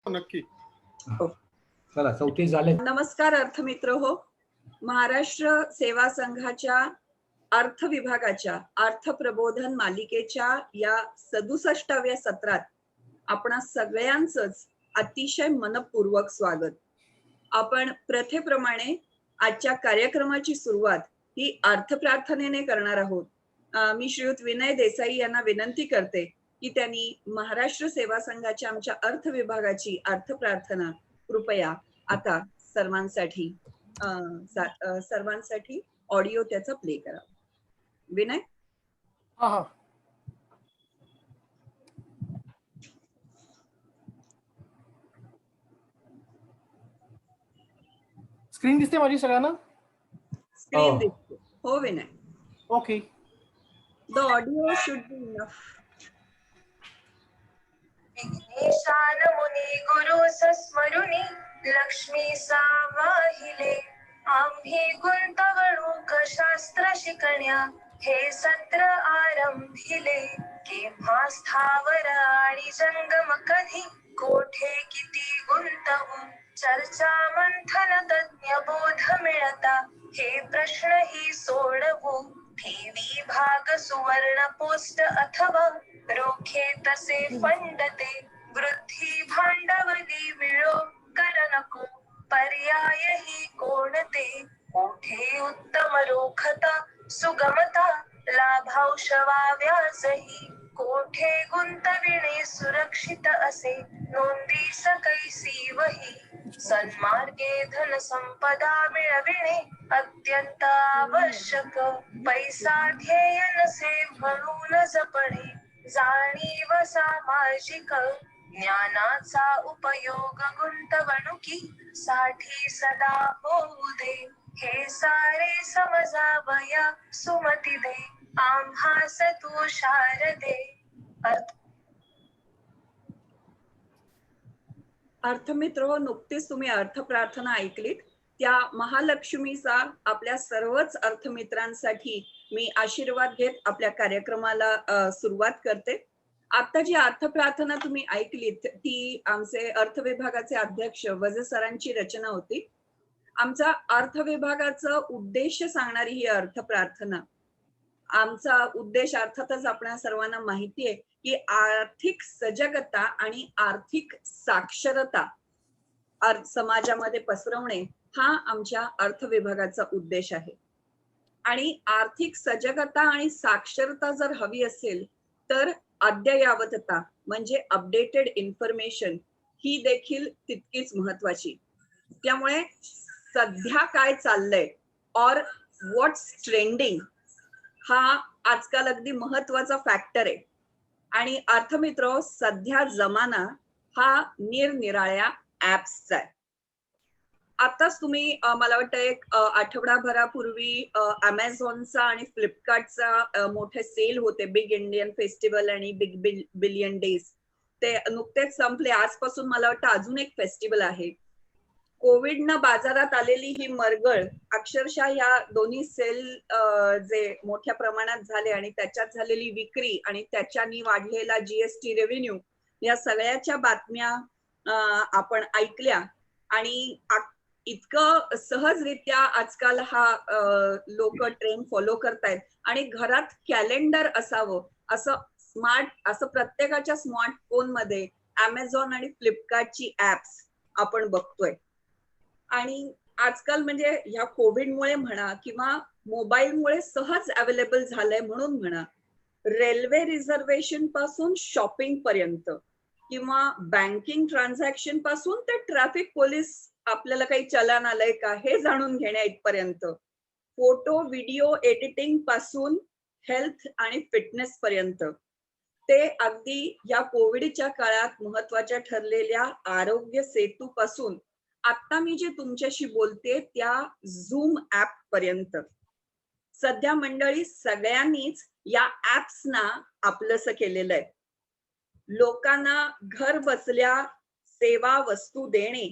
नक्की. चला 34 झाले. नमस्कार अर्थमित्र हो. महाराष्ट्र सेवा संघाच्या अर्थ विभागाच्या अर्थ प्रबोधन मालिकेच्या या 67व्या सत्रात आपणा सगळ्यांचंच अतिशय मनपूर्वक स्वागत. आपण प्रथेप्रमाणे आजच्या कार्यक्रमाची सुरुवात ही अर्थ प्रार्थनेने करणार आहोत. मी श्रीयुत विनय देसाई यांना विनंती करते की त्यांनी महाराष्ट्र सेवा संघाच्या आमच्या अर्थ विभागाची अर्थ प्रार्थना कृपया आता सर्वांसाठी ऑडिओ त्याचा प्ले करा. विनय. हा. स्क्रीन दिसते माझी सगळ्यांना? स्क्रीन दिसते हो Vinay. Okay. The audio should be enough. विघ्नेशान मुनी गुरु सस्मरुनी लक्ष्मी सावाहिले आम्ही गुंतवणूक शास्त्र शिकण्या हे सत्र आरंभिले. केव्हा स्थावर आणि जंगम कधी कोठे किती गुंतवू चर्चा मंथन तज्ञ बोध मिळता हे प्रश्न ही सोडवू. ठेवी भाग सुवर्ण पोस्ट अथवा रोखे तसे फंड ते वृद्धी भांडवली मिळो कर नको पर्याय ही कोणते. कोठे उत्तम रोखता सुगमता लाभांश वा व्याजही कोठे गुंतविणे सुरक्षित असे नोंदी सकैसी वही. सन्मार्गे धन संपदा मिळविणे अत्यंत आवश्यक पैसा ध्येय नसे म्हणून जपणे जाणीव सामाजिक ज्ञानाचा उपयोग गुंतवणुकी साठी सदा होऊ दे. हे सारे समजावया सुमती दे आम्हास तू शारदे. अर्थमित्र हो, नुकतीच तुम्ही अर्थ प्रार्थना ऐकलीत. त्या महालक्ष्मीचा आपल्या सर्वच अर्थमित्रांसाठी मी आशीर्वाद घेत आपल्या कार्यक्रमाला सुरुवात करते. आता जी अर्थ प्रार्थना तुम्ही ऐकलीत ती आमचे अर्थ विभागाचे अध्यक्ष वजे सरांची रचना होती. आमचा अर्थ विभागाचा उद्देश सांगणारी ही अर्थ प्रार्थना. आमचा उद्देश अर्थातच आपल्या सर्वांना माहिती आहे की आर्थिक सजगता आणि आर्थिक साक्षरता समाजामध्ये पसरवणे हा आमच्या अर्थ विभागाचा उद्देश आहे. आणि आर्थिक सजगता आणि साक्षरता जर हवी असेल तर अद्ययावतता म्हणजे अपडेटेड इन्फॉर्मेशन ही देखील तितकीच महत्वाची. त्यामुळे सध्या काय चाललंय और व्हॉट्स ट्रेंडिंग हा आजकाल अगदी महत्वाचा फॅक्टर आहे. आणि अर्थमित्र सध्या जमाना हा निरनिराळ्या ऍप्सचा आहे. आताच तुम्ही मला वाटतं एक आठवडाभरापूर्वी अमेझॉनचा आणि फ्लिपकार्टचा मोठे सेल होते. बिग इंडियन फेस्टिवल आणि बिग बिलियन डेज ते नुकतेच संपले. आजपासून मला वाटतं अजून एक फेस्टिवल आहे. कोविडनं बाजारात आलेली ही मरगळ अक्षरशः या दोन्ही सेल जे मोठ्या प्रमाणात झाले आणि त्याच्यात झालेली विक्री आणि त्याच्यानी वाढलेला जीएसटी रेव्हेन्यू या सगळ्याच्या बातम्या आपण ऐकल्या. आणि इतकं सहजरित्या आजकाल हा लोक ट्रेंड फॉलो करतायत. आणि घरात कॅलेंडर असावं असं प्रत्येकाच्या स्मार्टफोन मध्ये अमेझॉन आणि फ्लिपकार्टची ऍप्स आपण बघतोय. आणि आजकाल म्हणजे ह्या कोविडमुळे म्हणा किंवा मोबाईलमुळे सहज अवेलेबल झालंय म्हणून म्हणा, रेल्वे रिझर्वेशन पासून शॉपिंग पर्यंत किंवा बँकिंग ट्रान्झॅक्शन पासून ते ट्रॅफिक पोलीस आपल्याला काही चलन आलंय का हे जाणून घेण्या इथपर्यंत, फोटो व्हिडिओ एडिटिंग पासून हेल्थ आणि फिटनेस पर्यंत ते अगदी या कोविडच्या काळात महत्वाच्या ठरलेल्या आरोग्य सेतू पासून आता मी जे तुमच्याशी बोलते त्या झूम ऍप पर्यंत सध्या मंडळी सगळ्यांनीच या ऍप्सना आपलंसं केलेलं आहे. लोकांना घर बसल्या सेवा वस्तू देणे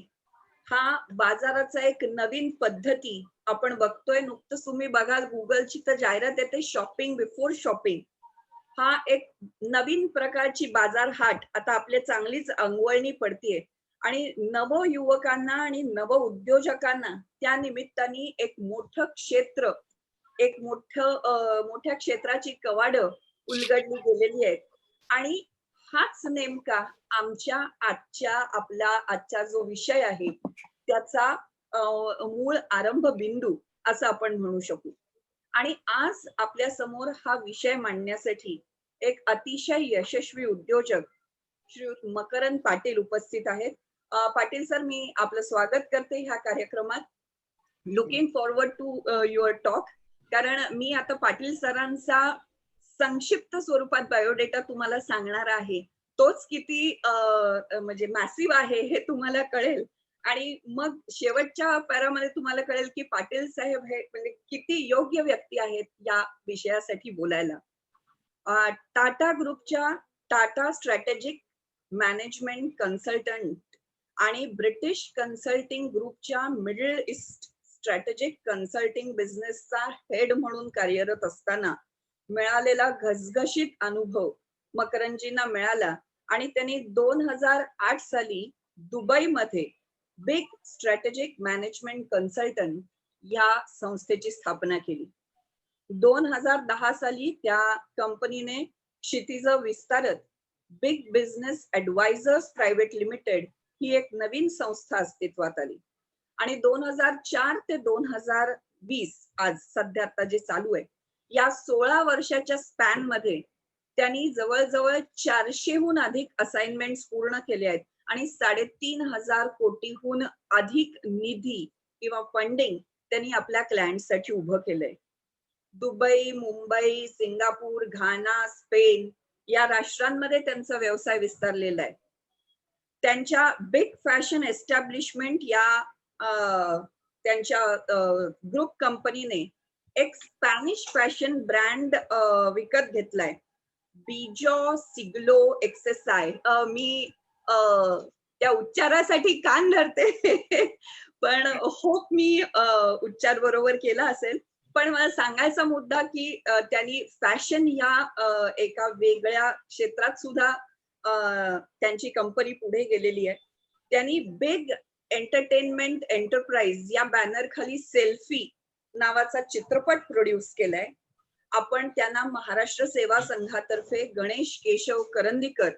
हा बाजाराचा एक नवीन पद्धती आपण बघतोय. नुकतंच तुम्ही बघाल गुगलची तर जाहिरात येते शॉपिंग बिफोर शॉपिंग. हा एक नवीन प्रकारची बाजार हाट आता आपल्या चांगलीच अंगवळणी पडतीये. आणि नवयुवकांना आणि नव उद्योजकांना त्या निमित्ताने एक मोठं क्षेत्र, एक मोठ्या क्षेत्राची कवाडं उलगडली गेलेली आहेत. आणि हाच नेमका आमच्या आजचा जो विषय आहे त्याचा मूळ आरंभ बिंदू असं आपण म्हणू शकू. आणि आज आपल्या समोर हा विषय मांडण्यासाठी एक अतिशय यशस्वी उद्योजक श्रीयुत मकरंद पाटील उपस्थित आहेत. पाटील सर, मी आपलं स्वागत करते ह्या कार्यक्रमात. Looking forward to your talk. कारण मी आता पाटील सरांचा संक्षिप्त स्वरूपात बायोडेटा तुम्हाला सांगणार आहे. तोच किती म्हणजे मॅसिव्ह आहे हे तुम्हाला कळेल. आणि मग शेवटच्या पॅरामध्ये तुम्हाला कळेल की पाटील साहेब हे म्हणजे किती योग्य व्यक्ती आहेत या विषयासाठी बोलायला. टाटा ग्रुपच्या टाटा स्ट्रॅटेजिक मॅनेजमेंट कन्सल्टंट आणि ब्रिटिश कन्सल्टिंग ग्रुपच्या मिडल ईस्ट स्ट्रॅटेजिक कन्सल्टिंग बिझनेसचा हेड म्हणून कार्यरत असताना मिळालेला घसघशीत अनुभव मकरंदजींना मिळाला आणि त्यांनी 2008 साली दुबईमध्ये बिग स्ट्रॅटेजिक मॅनेजमेंट कन्सल्टंट या संस्थेची स्थापना केली. 2010 साली त्या कंपनीने क्षितिज विस्तारत बिग बिझनेस ऍडवायझर्स प्रायव्हेट लिमिटेड ही एक नवीन संस्था अस्तित्वात आली. आणि 2004 ते 2020 आज सध्या आता जे चालू आहे या 16 वर्षाच्या स्पॅन मध्ये त्यांनी जवळजवळ 400हून अधिक असाइनमेंट्स पूर्ण केले आहेत आणि 3,500 कोटीहून अधिक निधी किंवा फंडिंग त्यांनी आपल्या क्लायंटसाठी उभं केलंय. दुबई, मुंबई, सिंगापूर, घाना, स्पेन या राष्ट्रांमध्ये त्यांचा व्यवसाय विस्तारलेला आहे. त्यांच्या बिग फॅशन एस्टॅब्लिशमेंट या त्यांच्या ग्रुप कंपनीने एक स्पॅनिश फॅशन ब्रँड विकत घेतलाय, बिजो सिग्लो एक्सेसाय. मी त्या उच्चारासाठी कान धरते पण होप मी उच्चार बरोबर केला असेल. पण मला सांगायचा मुद्दा की त्यांनी फॅशन या एका वेगळ्या क्षेत्रात सुद्धा त्यांची कंपनी पुढे गेलेली आहे. त्यांनी बिग एंटरटेनमेंट एंटरप्राइज या बॅनर खाली सेल्फी नावाचा चित्रपट प्रोड्यूस केलाय. आपण त्यांना महाराष्ट्र सेवा संघातर्फे गणेश केशव करंदीकर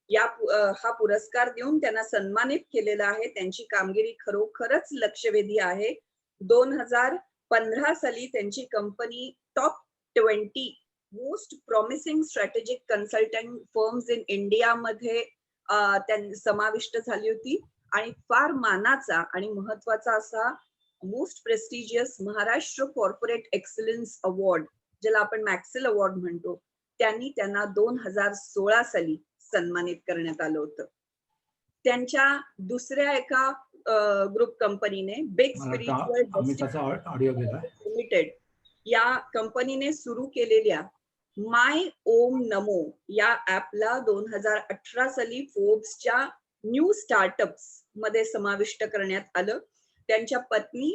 या हा पुरस्कार देऊन त्यांना सन्मानित केलेला आहे. त्यांची कामगिरी खरोखरच लक्षवेधी आहे. 2015 साली त्यांची company top 20 most promising strategic consultant firms in India मध्ये समाविष्ट झाली होती. आणि फार मानाचा आणि महत्वाचा असा most prestigious Maharashtra corporate excellence award, ज्याला आपण मॅक्सेल अवॉर्ड म्हणतो, त्यांनी त्यांना 2016 साली सन्मानित करण्यात आलं होतं. त्यांच्या दुसऱ्या एका ग्रुप कंपनीने बिग स्पिरिच्युअल ऑडिओ लिमिटेड या कंपनीने सुरू केलेल्या माय ओम नमो या ऍपला 2018 साली फोर्ब्सच्या न्यू स्टार्टअप्स मध्ये समाविष्ट करण्यात आलं. त्यांच्या पत्नी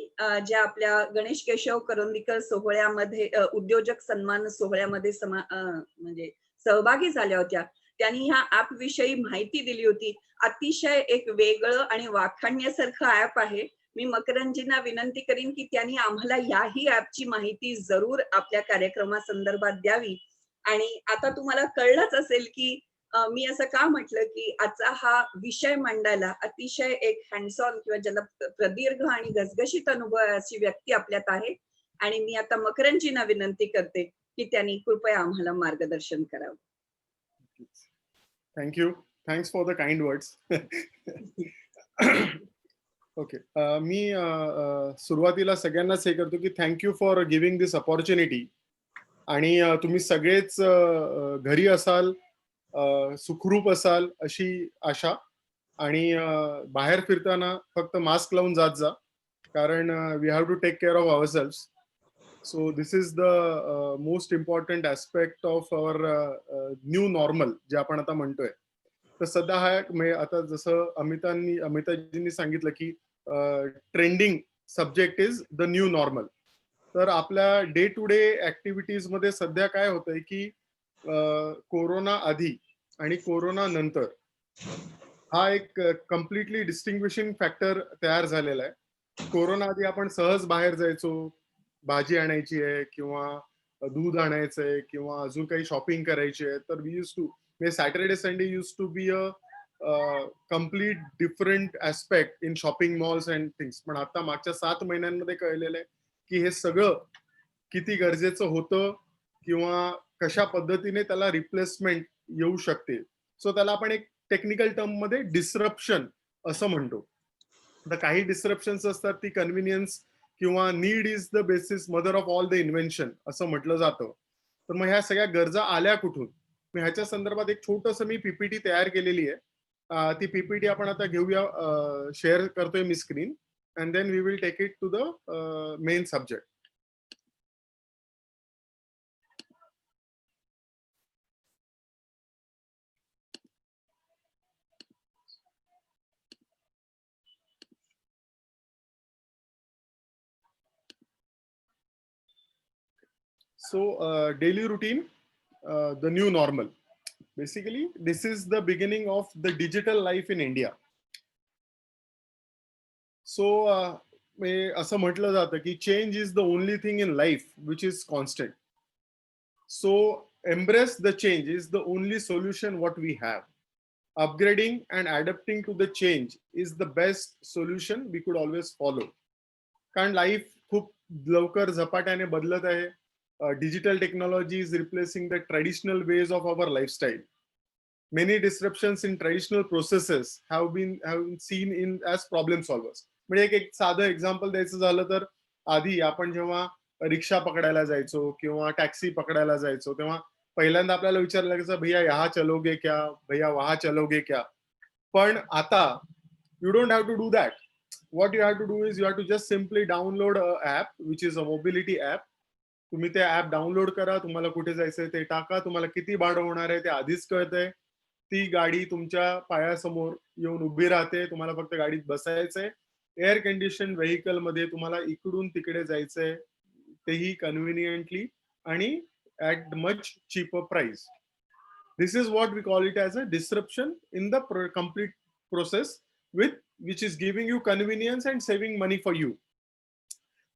ज्या आपल्या गणेश केशव करंदीकर सोहळ्यामध्ये उद्योजक सन्मान सोहळ्यामध्ये म्हणजे सहभागी झाल्या होत्या. त्यांनी ह्या ऍप विषयी माहिती दिली होती. अतिशय एक वेगळं आणि वाखाणण्यासारखं ऍप आहे. मी मकरंदजींना विनंती करीन की त्यांनी आम्हाला याही ऍपची माहिती जरूर आपल्या कार्यक्रमासंदर्भात द्यावी. आणि आता तुम्हाला कळलंच असेल की मी असं का म्हटलं की आजचा हा विषय मांडायला अतिशय एक हँड्स ऑन किंवा ज्याला प्रदीर्घ आणि घसघशीत अनुभव अशी व्यक्ती आपल्यात आहे. आणि मी आता मकरंदजींना विनंती करते की त्यांनी कृपया आम्हाला मार्गदर्शन करावं. Thank you. Thanks for the kind words. Okay, मी सुरुवातीला सगळ्यांनाच हे करतो की thank you for giving this opportunity. आणि तुम्ही सगळेच घरी असाल, सुखरूप असाल अशी आशा. आणि बाहेर फिरताना फक्त मास्क लावून जात जा, कारण we have to take care of ourselves. So this is the most important aspect of our new normal जे आपण आता म्हणतोय. तर सध्या हा आता जसं अमिताजींनी सांगितलं की trending subject is the new normal. तर आपल्या डे टू डे ऍक्टिव्हिटीज मध्ये सध्या काय होतंय की कोरोना आधी आणि कोरोना नंतर हा एक कम्प्लिटली डिस्टिंग्विशिंग फॅक्टर तयार झालेला आहे. कोरोना आधी आपण सहज बाहेर जायचो, भाजी आणायची आहे किंवा दूध आणायचं आहे किंवा अजून काही शॉपिंग करायची आहे, तर we use to Saturday Sunday use to be a complete different aspect in shopping malls and things. पण आता मागच्या 7 महिन्यांमध्ये कळलेलं आहे की हे सगळं किती गरजेचं होतं किंवा कशा पद्धतीने त्याला रिप्लेसमेंट येऊ शकते. सो त्याला आपण एक टेक्निकल टर्म मध्ये डिसरप्शन असं म्हणतो. आता काही डिसरप्शन्स असतात ती कन्व्हिनियन्स किंवा need is the basis mother of all the invention असं म्हटलं जातं. तर मग ह्या सगळ्या गरजा आल्या कुठून? मग ह्याच्या संदर्भात एक छोटस मी पीपीटी तयार केलेली आहे. ती पीपीटी आपण आता घेऊया, शेअर करतोय मी screen, and then we will take it to the main subject. So, daily routine, the new normal. Basically, this is the beginning of the digital life in India. So, असं म्हटलं जातं की change is the only thing in life which is constant. So, embrace the change is the only solution what we have. Upgrading and adapting to the change is the best solution we could always follow. कारण life खूप लवकर झपाट्याने बदलत आहे. Digital technology is replacing the traditional ways of our lifestyle. Many disruptions in traditional processes have been seen in as problem solvers. म्हणजे एक साधं example द्यायचं झालं तर आधी आपण जेव्हा रिक्षा पकडायला जायचो किंवा टॅक्सी पकडायला जायचो तेव्हा पहिल्यांदा आपल्याला विचारलं लागायचं, भैया यहाँ चलोगे क्या, भैया वहां चलोगे क्या. पण आता you don't have to do that. What you have to do is you have to just simply download a app which is a mobility app. तुम्ही ते ऍप डाउनलोड करा, तुम्हाला कुठे जायचंय ते टाका, तुम्हाला किती भाडं होणार आहे ते आधीच कळतंय. ती गाडी तुमच्या पायासमोर येऊन उभी राहते, तुम्हाला फक्त गाडीत बसायचंय. एअर कंडिशन व्हेकल मध्ये तुम्हाला इकडून तिकडे जायचंय, तेही कन्व्हिनियंटली आणि at much cheaper price. This is what we call it as a disruption in the complete process with which is giving you convenience and saving money for you.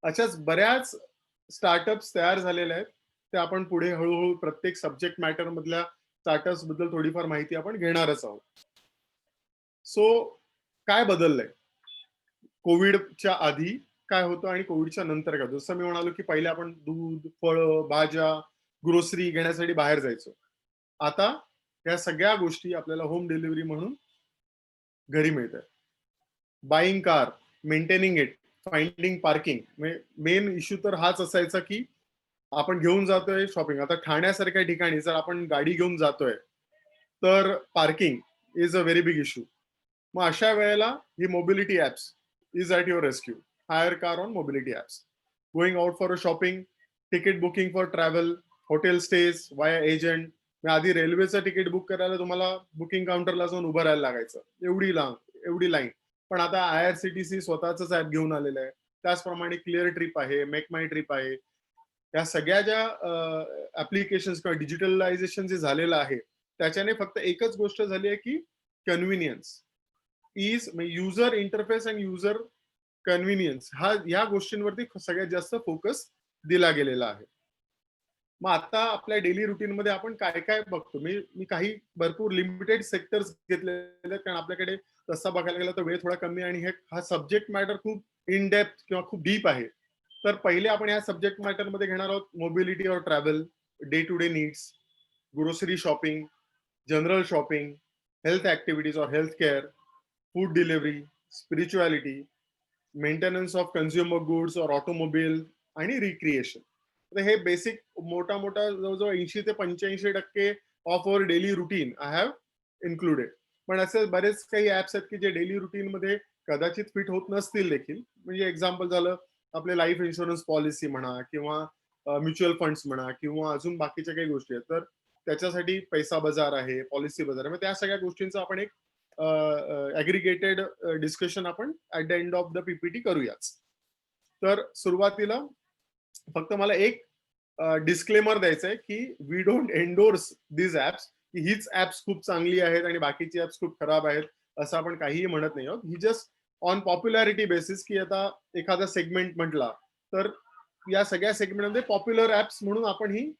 अशाच बऱ्याच startups तयार झालेल्या आहेत. ते आपण पुढे हळूहळू प्रत्येक सब्जेक्ट मॅटर मधल्या स्टार्टअप्स बद्दल थोडीफार माहिती आपण घेणारच आहोत. सो काय बदललंय कोविडच्या आधी काय होतं आणि कोविडच्या नंतर काय? जसं मी म्हणालो की पहिले आपण दूध, फळं, भाज्या, ग्रोसरी घेण्यासाठी बाहेर जायचो. आता या सगळ्या गोष्टी आपल्याला होम डिलिव्हरी म्हणून घरी मिळतात. Buying car, maintaining it, finding parking. Main issue तर हाच असायचा की आपण घेऊन जातोय शॉपिंग. आता ठाण्यासारख्या ठिकाणी जर आपण गाडी घेऊन जातोय तर parking is a very big issue. मग अशा वेळेला ही mobility apps is at your rescue. Hire car on mobility apps. Going out for a shopping, ticket booking for travel, hotel stays via agent. आधी रेल्वेचं तिकीट बुक करायला तुम्हाला booking काउंटरला जाऊन उभं राहायला लागायचं, एवढी लाईन. पण आता IRCTC स्वतःच ऍप घेऊन आलेलं आहे. त्याचप्रमाणे क्लिअर ट्रिप आहे, मेक माय ट्रिप आहे. या सगळ्या ज्या ऍप्लिकेशन किंवा डिजिटलायझेशन जे झालेलं आहे त्याच्याने फक्त एकच गोष्ट झाली आहे की convenience is user interface and user convenience ह्या गोष्टींवरती सगळ्यात जास्त फोकस दिला गेलेला आहे. मग आता आपल्या डेली रुटीन मध्ये आपण काय काय बघतो? मी काही भरपूर लिमिटेड सेक्टर्स घेतलेले आहेत कारण आपल्याकडे तसा बघायला गेला तर वेळ थोडा कमी आणि हा सब्जेक्ट मॅटर खूप इन डेप्थ किंवा खूप डीप आहे. तर पहिले आपण या सब्जेक्ट मॅटर मध्ये घेणार आहोत मोबिलिटी और travel, day to day needs, grocery shopping, general shopping, health activities और health care, food delivery, spirituality, maintenance of consumer goods और ऑटोमोबाईल आणि रिक्रिएशन. तर हे बेसिक मोठा जवळजवळ 80 ते 85% of our daily routine I have included. पण असे बरेच काही ऍप्स आहेत की जे डेली रुटीन मध्ये कदाचित फिट होत नसतील देखील. म्हणजे एक्झाम्पल झालं आपले लाईफ इन्शुरन्स पॉलिसी म्हणा किंवा म्युच्युअल फंड्स म्हणा किंवा अजून बाकीच्या काही गोष्टी आहेत. तर त्याच्यासाठी पैसा बाजार आहे, पॉलिसी बाजार आहे. मग त्या सगळ्या गोष्टींचा आपण एक ऍग्रिगेटेड डिस्कशन आपण at the end of the PPT करूयाच. तर सुरुवातीला फक्त मला एक डिस्क्लेमर द्यायचं आहे की we don't endorse this apps, की हीच ऍप्स खूप चांगली आहेत आणि बाकीची ऍप्स खूप खराब आहेत असं आपण काहीही म्हणत नाही आहोत. ही जस्ट ऑन पॉप्युलॅरिटी बेसिस, की आता एखादा सेगमेंट म्हटला तर या सगळ्या सेगमेंटमध्ये पॉप्युलर ऍप्स म्हणून आपण ही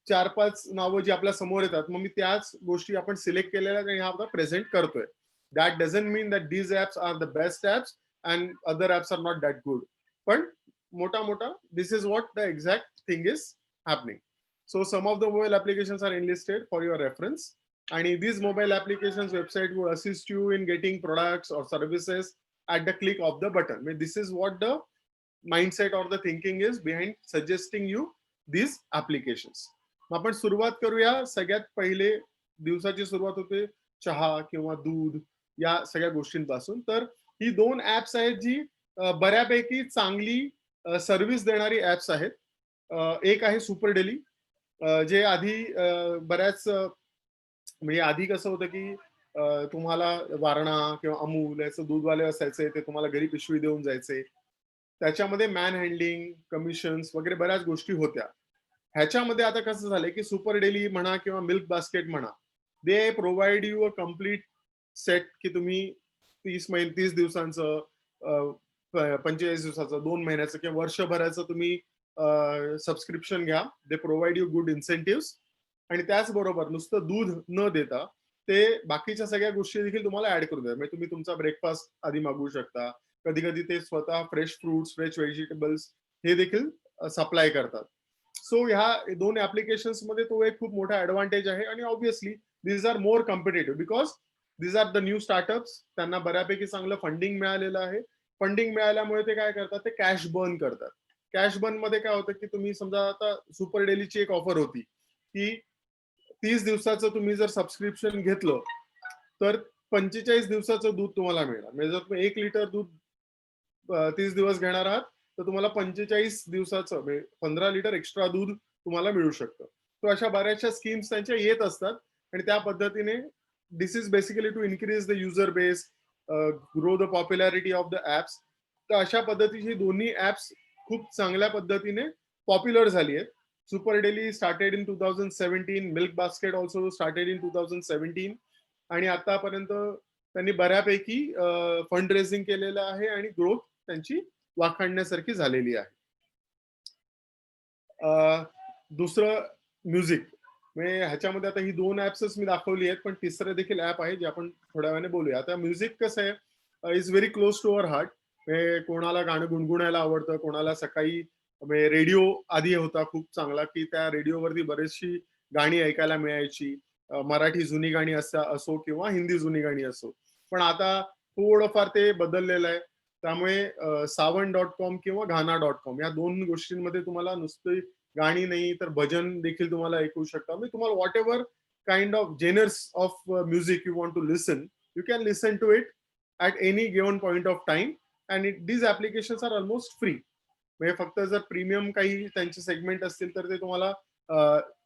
4-5 नावं जी आपल्या समोर येतात, मग मी त्याच गोष्टी आपण सिलेक्ट केलेल्या आणि ह्या आता प्रेझेंट करतोय. That doesn't mean that these apps are the best apps and other apps are not that good. पण मोठा this is what the exact thing is happening. So some of the mobile applications are enlisted for your reference. And these mobile applications website will assist you in getting products or services at the click of the button. I mean, this is what the mindset or the thinking is behind suggesting you these applications. मग आपण सुरुवात करूया. सगळ्यात पहिले दिवसाची सुरुवात होते चहा किंवा दूध या सगळ्या गोष्टींपासून. तर ही 2 ऍप्स आहेत जी बऱ्यापैकी चांगली सर्व्हिस देणारी ऍप्स आहेत. एक आहे सुपर डेली, जे आधी बऱ्याच म्हणजे आधी कसं होतं की तुम्हाला वारणा किंवा अमूल याचं दूधवाले असायचे, ते तुम्हाला घरी पिशवी देऊन जायचे. त्याच्यामध्ये मॅन हँडलिंग, कमिशन्स वगैरे बऱ्याच गोष्टी होत्या. ह्याच्यामध्ये आता कसं झालंय की सुपर डेली म्हणा किंवा मिल्क बास्केट म्हणा, they provide you a complete set, की तुम्ही 30 दिवसांचं, 45 दिवसाचं, 2 महिन्याचं किंवा वर्षभराचं तुम्ही सबस्क्रिप्शन घ्या. They provide you good incentive. आणि त्याचबरोबर नुसतं दूध न देता ते बाकीच्या सगळ्या गोष्टी देखील तुम्हाला ऍड करू द्या. म्हणजे तुम्ही तुमचा ब्रेकफास्ट आधी मागवू शकता. कधी कधी ते स्वतः फ्रेश फ्रुट्स, फ्रेश व्हेजिटेबल्स हे देखील सप्लाय करतात. सो ह्या 2 ऍप्लिकेशन्स मध्ये तो एक खूप मोठा ऍडव्हान्टेज आहे. आणि obviously this are more competitive because this are the new startups. त्यांना बऱ्यापैकी चांगलं फंडिंग मिळालेलं आहे. फंडिंग मिळाल्यामुळे ते काय करतात, ते कॅश बर्न करतात. कॅश बर्न मध्ये काय होतं की तुम्ही समजा आता सुपर डेलीची एक ऑफर होती की 30 दिवसाचं तुम्ही जर सबस्क्रिप्शन घेतलं तर 45 दिवसाचं दूध तुम्हाला मिळणार. म्हणजे जर तुम्ही 1 लिटर दूध 30 दिवस घेणार आहात तर तुम्हाला 45 दिवसाचं म्हणजे 15 लिटर एक्स्ट्रा दूध तुम्हाला मिळू शकतं. तर अशा बऱ्याचशा स्कीम्स त्यांच्या येत असतात आणि त्या पद्धतीने this is basically to increase the user base, grow the popularity of the apps. तर अशा पद्धतीची दोन्ही ऍप्स खूप चांगल्या पद्धतीने पॉप्युलर झाली आहेत. Super daily started in 2017, milk basket also started in 2017. आणि आतापर्यंत त्यांनी बऱ्यापैकी फंड रेझिंग केलेलं आहे आणि ग्रोथ त्यांची वाखाणण्यासारखी झालेली आहे. दुसरं म्युझिक, म्हणजे ह्याच्यामध्ये आता ही 2 ऍप्सच मी दाखवली आहेत, पण तिसरं देखील ऍप आहे जे आपण थोड्या वेळाने बोलूया. आता म्युझिक कसं आहे, is very close to our heart. कोणाला गाणं गुणगुणायला आवडतं, कोणाला सकाळी रेडिओ आधी होता खूप चांगला, की त्या रेडिओवरती बरीचशी गाणी ऐकायला मिळायची. मराठी जुनी गाणी असो किंवा हिंदी जुनी गाणी असो. पण आता थोडंफार ते बदललेलं आहे. त्यामुळे सावन.com किंवा गाना.com या 2 गोष्टींमध्ये तुम्हाला नुसती गाणी नाही तर भजन देखील तुम्हाला ऐकू शकता. म्हणजे तुम्हाला whatever kind of genres of music you want to listen, you can listen to it at any given point of time. And these applications are almost free. म्हणजे फक्त जर प्रीमियम काही त्यांचे सेगमेंट असतील तर ते तुम्हाला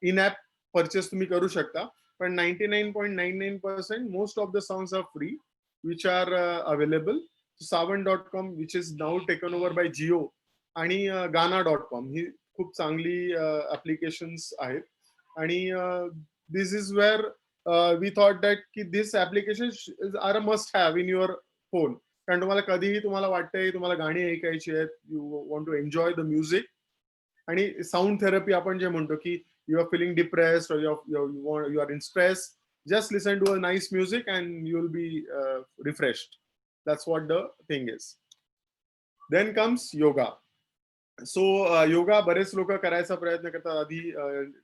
इन ऍप परचेस तुम्ही करू शकता. पण 99.99% most of the songs are free which are available. सावन.com which is now taken over by Jio आणि गाना.com ही खूप चांगली ऍप्लिकेशन्स आहेत. आणि this is where we thought that की this application are a must have in your phone. कारण तुम्हाला कधीही तुम्हाला वाटतंय तुम्हाला गाणी ऐकायची आहेत, you want to enjoy the music. आणि साऊंड थेरपी आपण जे म्हणतो की you are feeling depressed or you are in stress, just listen to a nice music and you'll be refreshed. That's what the thing is. Then comes yoga. So yoga बरेच लोक करायचा प्रयत्न करतात. आधी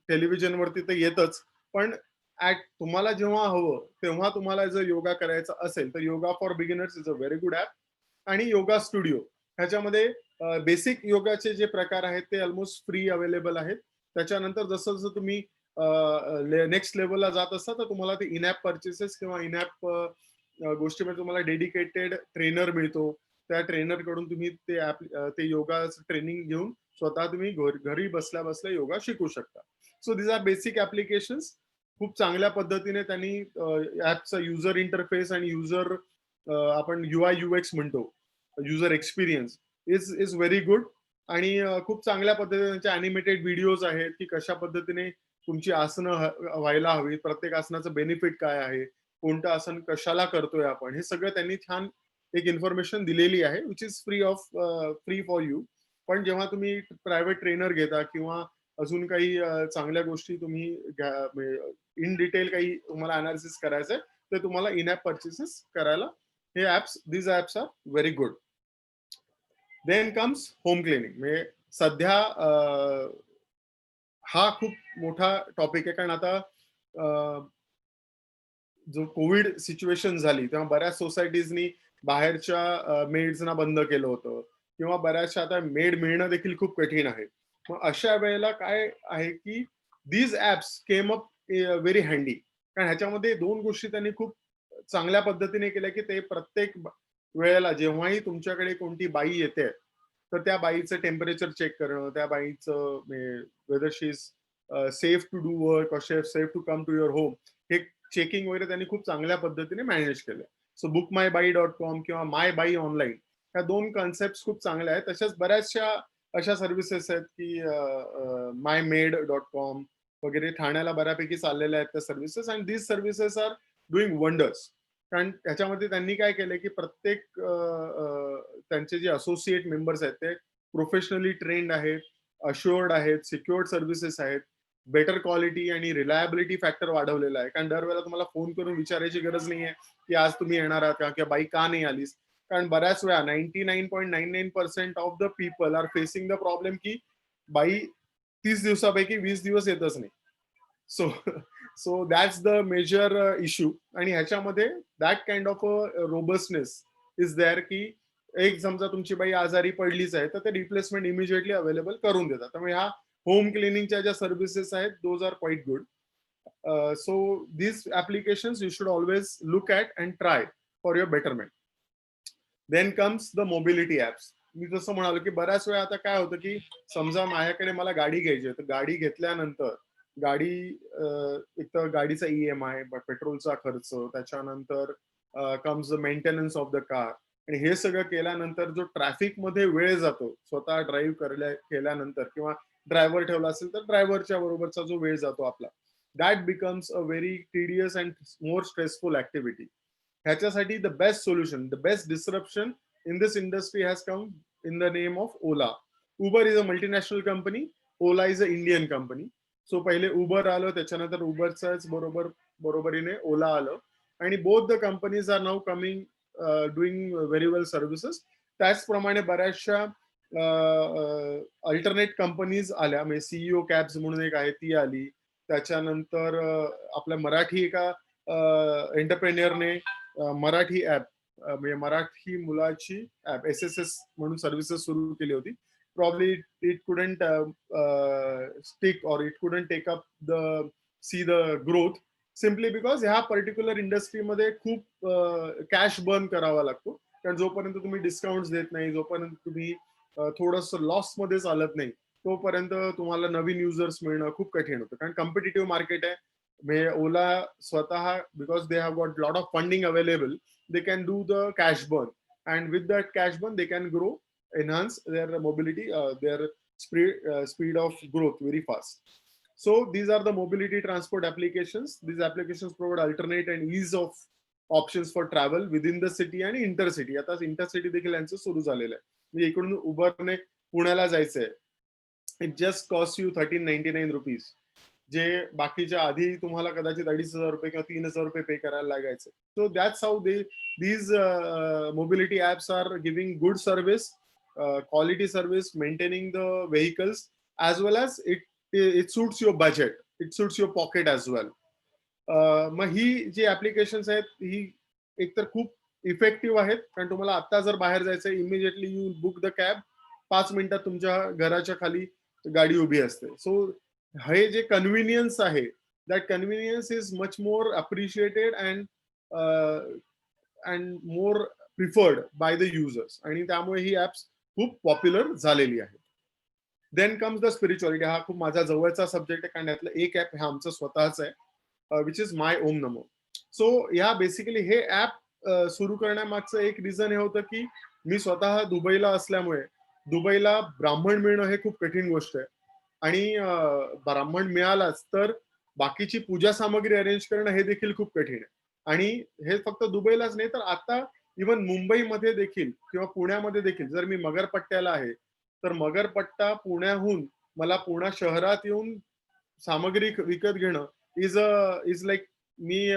टेलिव्हिजनवरती तर येतच, पण तुम्हाला जेव्हा हवं तेव्हा तुम्हाला जर योगा करायचा असेल तर yoga for beginners is a very good app. आणि योगा स्टुडिओ ह्याच्यामध्ये बेसिक योगाचे जे प्रकार आहेत ते ऑलमोस्ट फ्री अवेलेबल आहेत. त्याच्यानंतर जसं जसं तुम्ही नेक्स्ट लेवलला जात असता तर तुम्हाला ते इन ऍप परचेसेस किंवा इन ऍप गोष्टीमध्ये तुम्हाला डेडिकेटेड ट्रेनर मिळतो. त्या ट्रेनर कडून तुम्ही ते योगाचं ट्रेनिंग घेऊन स्वतः तुम्ही घरी बसल्या बसल्या योगा शिकू शकता. So this are basic applications. खूप चांगल्या पद्धतीने त्यांनी ऍपचा युजर इंटरफेस आणि युजर आपण UI UX म्हणतो, user experience is very good. आणि खूप चांगल्या पद्धतीने त्यांचे अॅनिमेटेड व्हिडिओज आहेत की कशा पद्धतीने तुमची आसनं व्हायला हवी, प्रत्येक आसनाचं बेनिफिट काय आहे, कोणतं आसन कशाला करतोय आपण, हे सगळं त्यांनी छान एक इन्फॉर्मेशन दिलेली आहे, which is free for you. पण जेव्हा तुम्ही प्रायव्हेट ट्रेनर घेता किंवा अजून काही चांगल्या गोष्टी तुम्ही इन डिटेल काही तुम्हाला अनालिसिस करायचंय, तर तुम्हाला इन ॲप परचेसेस करायला हे apps, these apps are very good. Then comes home cleaning. म्हणजे सध्या हा खूप मोठा टॉपिक आहे, कारण आता जो कोविड सिच्युएशन झाली तेव्हा बऱ्याच सोसायटीजनी बाहेरच्या मेड्सना बंद केलं होतं किंवा बऱ्याचशा आता मेड मिळणं देखील खूप कठीण आहे. मग अशा वेळेला काय आहे की these apps came up very handy, कारण ह्याच्यामध्ये दोन गोष्टी त्यांनी खूप चांगल्या पद्धतीने केल्या की ते प्रत्येक वेळेला जेव्हाही तुमच्याकडे कोणती बाई येते तर त्या बाईचं टेम्परेचर चेक करणं, त्या बाईचं weather she is safe to do work और safe to come to your home, हे चेकिंग वगैरे त्यांनी खूप चांगल्या पद्धतीने मॅनेज केलं. सो bookmybai.com किंवा माय बाई ऑनलाईन, ह्या दोन कॉन्सेप्ट खूप चांगल्या आहेत. तशाच बऱ्याचशा अशा सर्व्हिसेस आहेत की mymaid.com वगैरे ठाण्याला बऱ्यापैकी चाललेल्या आहेत त्या services, and these services are doing wonders. कारण त्याच्यामध्ये त्यांनी काय केलंय की प्रत्येक त्यांचे जे असोसिएट मेंबर्स आहेत ते प्रोफेशनली ट्रेन्ड आहेत, अश्युअर्ड आहेत, सिक्युअर्ड सर्व्हिसेस आहेत, बेटर क्वालिटी आणि रिलायबिलिटी फॅक्टर वाढवलेला आहे. कारण दरवेळेला तुम्हाला फोन करून विचारायची गरज नाहीये की आज तुम्ही येणार आहात का किंवा बाई का नाही आलीस. कारण बऱ्याच वेळा 99.99% of the people are facing the problem की बाई 30 दिवसापैकी 20 दिवस येतच नाही. So that's the major issue. आणि ह्याच्यामध्ये that kind of robustness is there की एक समजा तुमची बाई आजारी पडलीच आहे तर ते रिप्लेसमेंट इमिजिएटली अवेलेबल करून देतात. त्यामुळे ह्या होम क्लिनिंगच्या ज्या सर्व्हिसेस आहेत those R quite good. So these applications you should always look at and try for your betterment. Then comes the mobility apps. मी जसं म्हणालो की बऱ्याच वेळा आता काय होतं की समजा माझ्याकडे मला गाडी घ्यायची आहे, तर गाडी घेतल्यानंतर गाडी एक तर गाडीचा EMI, पेट्रोलचा खर्च, त्याच्यानंतर comes the maintenance of the car, आणि हे सगळं केल्यानंतर जो ट्रॅफिक मध्ये वेळ जातो स्वतः ड्राईव्ह केल्यानंतर किंवा ड्रायव्हर ठेवला असेल तर ड्रायव्हरच्या बरोबरचा जो वेळ जातो आपला, that becomes a very tedious and more stressful activity. ह्याच्यासाठी the best solution, the best disruption in this industry has come in the name of Ola. Uber is a multinational company, Ola is a Indian company. So पहिले Uber आलं, त्याच्यानंतर उबरच्याच बरोबरीने ओला आलं, आणि both the companies are now coming doing very well services. त्याचप्रमाणे बऱ्याचशा alternate companies आल्या, म्हणजे सीईओ कॅब्स म्हणून एक आहे ती आली. त्याच्यानंतर आपल्या मराठी एका एंटरप्रेन्युअरने मराठी ऍप, म्हणजे मराठी मुलाची ऍप SSS म्हणून सर्व्हिसेस सुरू केली होती. Probably it couldn't stick or it couldn't take up the growth, simply because ह्या पर्टिक्युलर इंडस्ट्रीमध्ये खूप कॅश बर्न करावा लागतो. कारण जोपर्यंत तुम्ही डिस्काउंट देत नाही, जोपर्यंत तुम्ही थोडस लॉस मध्ये चालत नाही, तोपर्यंत तुम्हाला नवीन युजर्स मिळणं खूप कठीण होतं. कारण कॉम्पिटिटिव्ह मार्केट आहे. म्हणजे ओला स्वतः, because they have got lot of funding available, they can do the cash burn, and with that cash burn they can grow, enhance their mobility, their speed of growth very fast. So these are the mobility transport applications. These applications provide alternate and ease of options for travel within the city and intercity. आता intercity देखील यांचं सुरू झालेलं आहे. म्हणजे इकडून उबरने पुण्याला जायचंय, it just cost you 1399 rupees, जे बाकीच्या आधी तुम्हाला कदाचित 2,500 रुपये किंवा 3,000 रुपये पे करायला लागायचे. So that's how these mobility apps are giving good service, quality service, maintaining the vehicles, as well as it suits your budget, it suits your pocket as well. मग ही जी ऍप्लिकेशन्स आहेत ही एकतर खूप इफेक्टिव्ह आहेत, कारण तुम्हाला आता जर बाहेर जायचं immediately you book the cab, 5 मिनिटात तुमच्या घराच्या खाली गाडी उभी असते. सो हे जे कन्व्हिनियन्स आहे, that convenience is much more appreciated and more preferred by the users, आणि त्यामुळे ही ऍप्स खूप पॉप्युलर झालेली आहे. Then comes the spirituality. हा खूप माझा जवळचा सब्जेक्ट आहे, कारण यातलं एक ऍप हे आमचं स्वतःच आहे, which is my Om Namo. सो ह्या बेसिकली हे ऍप सुरू करण्यामागचं एक रिझन हे होतं की मी स्वतः दुबईला असल्यामुळे दुबईला ब्राह्मण मिळणं हे खूप कठीण गोष्ट आहे, आणि ब्राह्मण मिळालाच तर बाकीची पूजा सामग्री अरेंज करणं हे देखील खूप कठीण आहे. आणि हे फक्त दुबईलाच नाही तर आता इव्हन मुंबईमध्ये देखील किंवा पुण्यामध्ये देखील जर मी मगरपट्ट्याला आहे तर मगरपट्टा पुण्याहून मला पुणे शहरात येऊन सामग्री विकत घेणं इज लाईक मी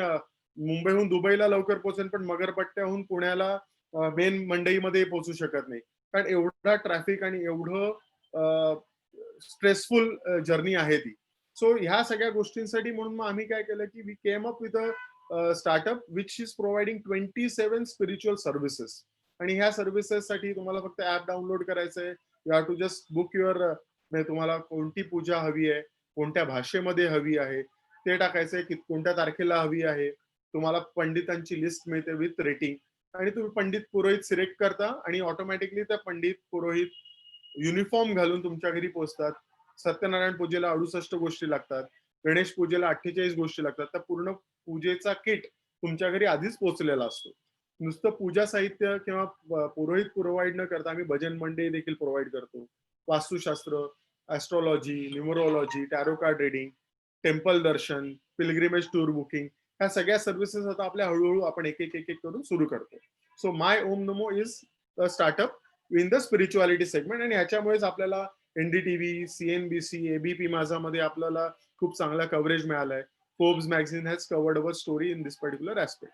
मुंबईहून दुबईला लवकर पोहोचेन पण मगरपट्ट्याहून पुण्याला मेन मंडईमध्ये पोहोचू शकत नाही कारण एवढा ट्रॅफिक आणि एवढं स्ट्रेसफुल जर्नी आहे ती. सो ह्या सगळ्या गोष्टींसाठी म्हणून मग आम्ही काय केलं की we came up with a startup which is providing 27 spiritual services. आणि ह्या सर्व्हिसेससाठी तुम्हाला फक्त ऍप डाउनलोड करायचंय. You have to just book your म्हणजे तुम्हाला कोणती पूजा हवी आहे, कोणत्या भाषेमध्ये हवी आहे ते टाकायचंय, की कोणत्या तारखेला हवी आहे. तुम्हाला पंडितांची लिस्ट मिळते विथ रेटिंग आणि तुम्ही पंडित पुरोहित सिलेक्ट करता आणि ऑटोमॅटिकली त्या पंडित पुरोहित युनिफॉर्म घालून तुमच्या घरी पोहोचतात. सत्यनारायण पूजेला 68 गोष्टी लागतात, गणेश पूजेला 48 गोष्टी लागतात. त्या पूर्ण पूजेचा किट तुमच्या घरी आधीच पोहोचलेला असतो. नुसतं पूजा साहित्य किंवा पुरोहित प्रोव्हाइड न करता आम्ही भजन मंडळी देखील प्रोव्हाइड करतो. वास्तुशास्त्र, astrology, numerology, tarot card reading, temple darshan, pilgrimage tour booking, ह्या सगळ्या सर्व्हिसेस आता आपल्या हळूहळू आपण एक एक एक एक करून सुरू करतो. So my Om Namo is a startup in the spirituality segment आणि ह्याच्यामुळेच आपल्याला एनडीटीव्ही, सीएनबीसी, एबीपी माझा मध्ये आपल्याला खूप चांगला कव्हरेज मिळालाय. Forbes magazine has covered our story in this particular aspect.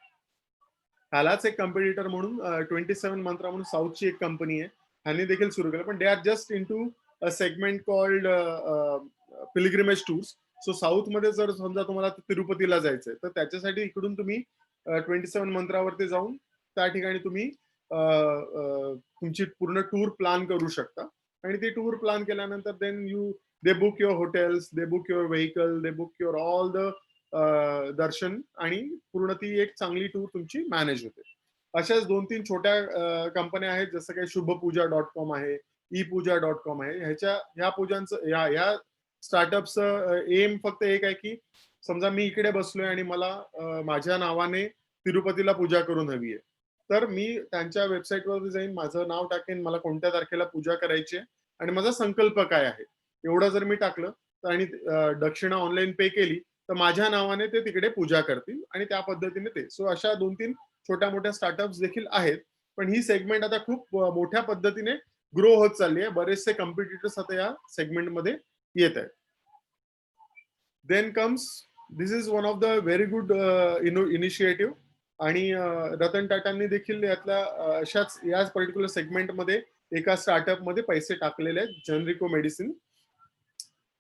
ह्यालाच एक कॉम्पिटिटर म्हणून 27 मंत्रा म्हणून साऊथची एक कंपनी आहे, ह्यांनी देखील सुरू केलं पण they are just in to a segment called pilgrimage tours. So south मध्ये जर समजा तुम्हाला तिरुपतीला जायचंय तर त्याच्यासाठी इकडून तुम्ही 27 मंत्रावरती जाऊन त्या ठिकाणी तुम्ही तुमची पूर्ण टूर प्लॅन करू शकता आणि ती टूर प्लॅन केल्यानंतर then they book your hotels, they book your vehicle, they book your all the darshan आणि पूर्ण ती एक चांगली टूर तुमची मॅनेज होते. अशाच 2-3 छोट्या कंपन्या आहेत जसं काही शुभपूजा.com आहे, eपूजा.com आहे. ह्या पूजांचं ह्या स्टार्टअपचं एम फक्त एक आहे की समजा मी इकडे बसलोय आणि मला माझ्या नावाने तिरुपतीला पूजा करून हवी आहे तर मी त्यांच्या वेबसाईटवर जाईन, माझं नाव टाकेन, मला कोणत्या तारखेला पूजा करायची आहे आणि माझा संकल्प काय आहे एवढं जर मी टाकलं तर आणि दक्षिणा ऑनलाईन पे केली तर माझ्या नावाने ते तिकडे पूजा करतील आणि त्या पद्धतीने ते. सो अशा 2-3 छोट्या मोठ्या स्टार्टअप्स देखील आहेत पण ही सेगमेंट आता खूप मोठ्या पद्धतीने ग्रो होत चालली आहे. बरेचसे कॉम्पिटिटर्स आता या सेगमेंटमध्ये येत आहेत. Then comes this is one of the very good initiative आणि रतन टाटांनी देखील यातल्या अशाच याच पर्टिक्युलर सेगमेंटमध्ये एका स्टार्टअप मध्ये पैसे टाकलेले आहेत, जनरिको मेडिसिन.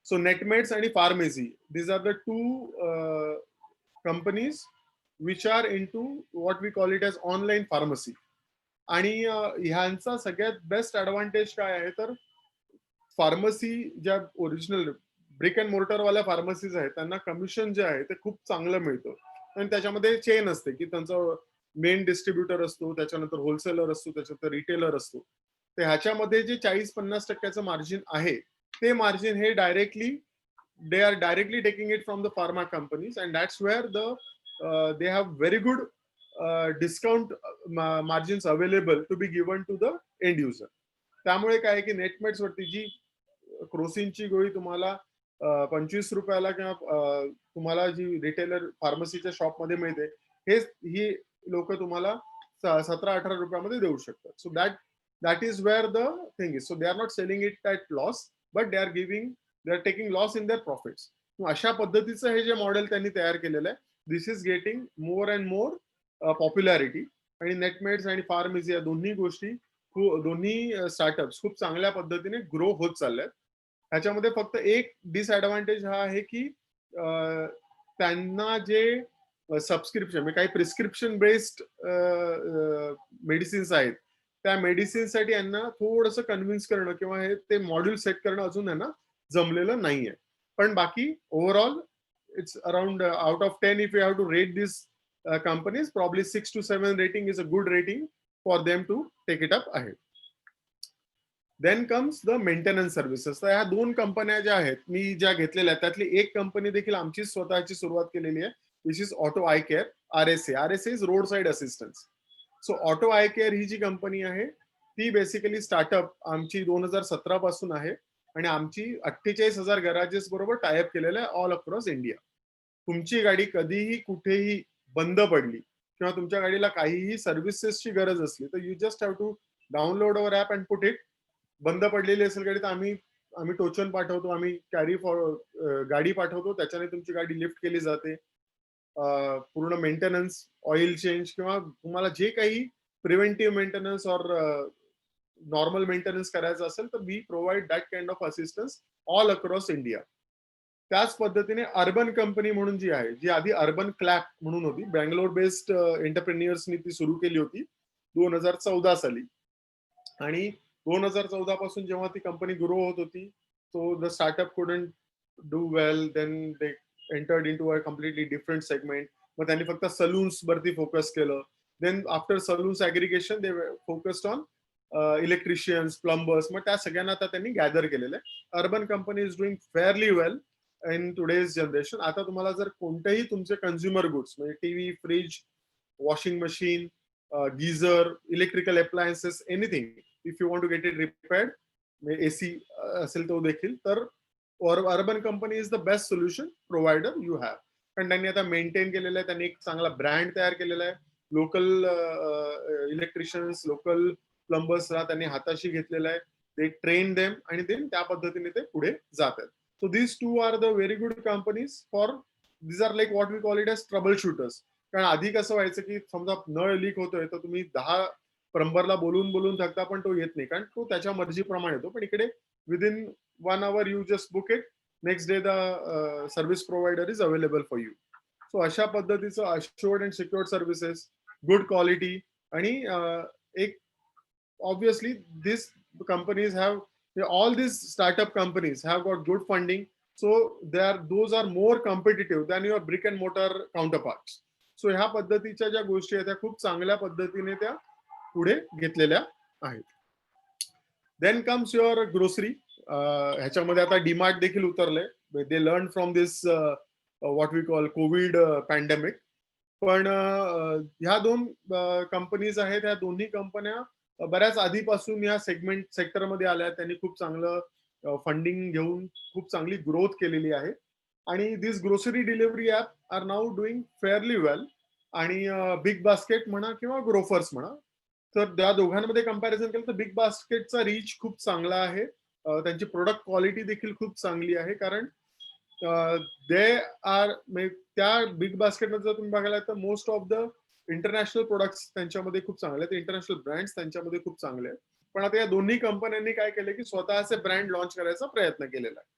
सो नेटमेड्स आणि PharmEasy these are the two companies which are in to what we call it as online pharmacy. आणि ह्यांचा सगळ्यात बेस्ट ऍडव्हान्टेज काय आहे तर फार्मसी ज्या ओरिजिनल ब्रिक अँड मोर्टरवाल्या फार्मसीज आहेत त्यांना कमिशन जे आहे ते खूप चांगलं मिळतं आणि त्याच्यामध्ये चेन असते की त्यांचा मेन डिस्ट्रीब्युटर असतो, त्याच्यानंतर होलसेलर असतो, त्याच्यानंतर रिटेलर असतो. तर ह्याच्यामध्ये जे 40-50% मार्जिन आहे ते मार्जिन हे they are directly taking it from the pharma companies and that's where they have very good discount margins available to be given to the end user. त्यामुळे काय की नेटमेट्स वरती जी क्रोसिनची गोळी तुम्हाला 25 रुपयाला किंवा तुम्हाला जी रिटेलर फार्मसीच्या शॉपमध्ये मिळते ही लोक तुम्हाला 17-18 रुपयामध्ये देऊ शकतात. So that is where the thing is. So they are not selling it at loss but they are taking loss in their profits. अशा पद्धतीचं हे जे मॉडेल त्यांनी तयार केलेलं आहे this is getting more and more popularity. आणि Netmeds आणि फार्मसी या दोन्ही स्टार्टअप्स खूप चांगल्या पद्धतीने ग्रो होत चालल्यात. ह्याच्यामध्ये फक्त एक डिसएडव्हान्टेज हा आहे की त्यांना जे सबस्क्रिप्शन म्हणजे काही प्रिस्क्रिप्शन बेस्ड मेडिसिन्स आहेत त्या मेडिसिनसाठी यांना थोडंसं कन्व्हिन्स करणं किंवा हे ते मॉड्यूल सेट करणं अजून यांना जमलेलं नाहीये. पण बाकी overall it's around out of 10 if you have to rate this companies, probably 6 to 7 rating is a good rating for them to take it up ahead. Then comes the maintenance services. तर ह्या 2 कंपन्या ज्या आहेत मी ज्या घेतलेल्या आहेत त्यातली एक कंपनी देखील आमची स्वतःची सुरुवात केलेली आहे which is auto eye care, RSA is road side assistance. So auto eye care ही जी कंपनी आहे ती बेसिकली स्टार्टअप आमची 2017 पासून आहे आणि आमची 48,000 गॅरेजेस बरोबर टायअप केलेलं आहे ऑल अक्रॉस इंडिया. तुमची गाडी कधीही कुठेही बंद पडली किंवा तुमच्या गाडीला काहीही सर्व्हिसेसची गरज असली तर you just have to download our app and put it. बंद पडलेली असेल गाडी तर आम्ही टोचन पाठवतो, आम्ही कॅरी गाडी पाठवतो, त्याच्याने तुमची गाडी लिफ्ट केली जाते. पूर्ण मेंटेनन्स, ऑइल चेंज किंवा तुम्हाला जे काही preventive maintenance or normal maintenance करायचं असेल तर we provide that kind of assistance all across India. त्याच पद्धतीने अर्बन कंपनी म्हणून जी आहे, जी आधी अर्बन क्लॅप म्हणून होती, बँगलोर बेस्ड एंटरप्रेन्युअर्सनी ती सुरू केली होती 2014 साली. आणि 2014 पासून जेव्हा ती कंपनी ग्रो होत होती, so the startup couldn't do well, then they entered in to a completely different segment. मग त्यांनी फक्त सलून्स वरती फोकस केलं. Then after salons aggregation they focused on electricians, plumbers. मग त्या सगळ्यांना आता त्यांनी गॅदर केलेलं आहे. Urban company is doing fairly well in today's generation. आता तुम्हाला जर कोणतेही तुमचे कन्झ्युमर गुड्स म्हणजे TV, fridge, washing machine, geyser, electrical appliances, anything, if you want to get it repaired, AC असेल तो देखील, तर Urban company is the best solution provider you have. कारण त्यांनी आता मेंटेन केलेलं आहे, त्यांनी एक चांगला ब्रँड तयार केलेला आहे. लोकल इलेक्ट्रिशियन्स, लोकल प्लंबर्सला त्यांनी हाताशी घेतलेलं आहे. ते ट्रेन देम आणि त्या पद्धतीने ते पुढे जातात. So these two are the very good companies for, these are like what we call it as troubleshooters. कारण आधी कसं व्हायचं की समजा नळ लीक होतोय तर तुम्ही 10 प्लंबरला बोलून थकता पण तो येत नाही, कारण तो त्याच्या मर्जीप्रमाणे येतो. पण इकडे within 1 hour you just book it, next day the service provider is available for you. So अशा पद्धतीचं assured and secured services, good quality, आणि एक obviously these companies have, all these startup companies have got good funding, so those are more competitive than your brick and mortar counterparts. So ह्या पद्धतीच्या ज्या गोष्टी आहेत त्या खूप चांगल्या पद्धतीने त्या पुढे घेतलेल्या आहेत. Then comes your grocery. ह्याच्यामध्ये आता डीमार्ट देखील उतरले. They learn from this what we call covid pandemic. पण ह्या 2 कंपनीज आहेत, ह्या दोन्ही कंपन्या बऱ्याच आधीपासून या सेक्टरमध्ये आल्या. त्यांनी खूप चांगलं फंडिंग घेऊन खूप चांगली ग्रोथ केलेली आहे. आणि this grocery delivery app are now doing fairly well. आणि बिग बास्केट म्हणा किंवा ग्रोफर्स म्हणा, तर त्या दोघांमध्ये कम्पॅरिझन केलं तर बिग बास्केटचा रीच खूप चांगला आहे. त्यांची प्रोडक्ट क्वालिटी देखील खूप चांगली आहे. कारण दे आर, त्या बिग बास्केटमध्ये जर तुम्ही बघायला तर most of the international products त्यांच्यामध्ये खूप चांगले आहेत, इंटरनॅशनल ब्रँड्स त्यांच्यामध्ये खूप चांगले आहेत. पण आता या दोन्ही कंपन्यांनी काय केलं की स्वतःचे ब्रँड लॉन्च करायचा प्रयत्न केलेला आहे.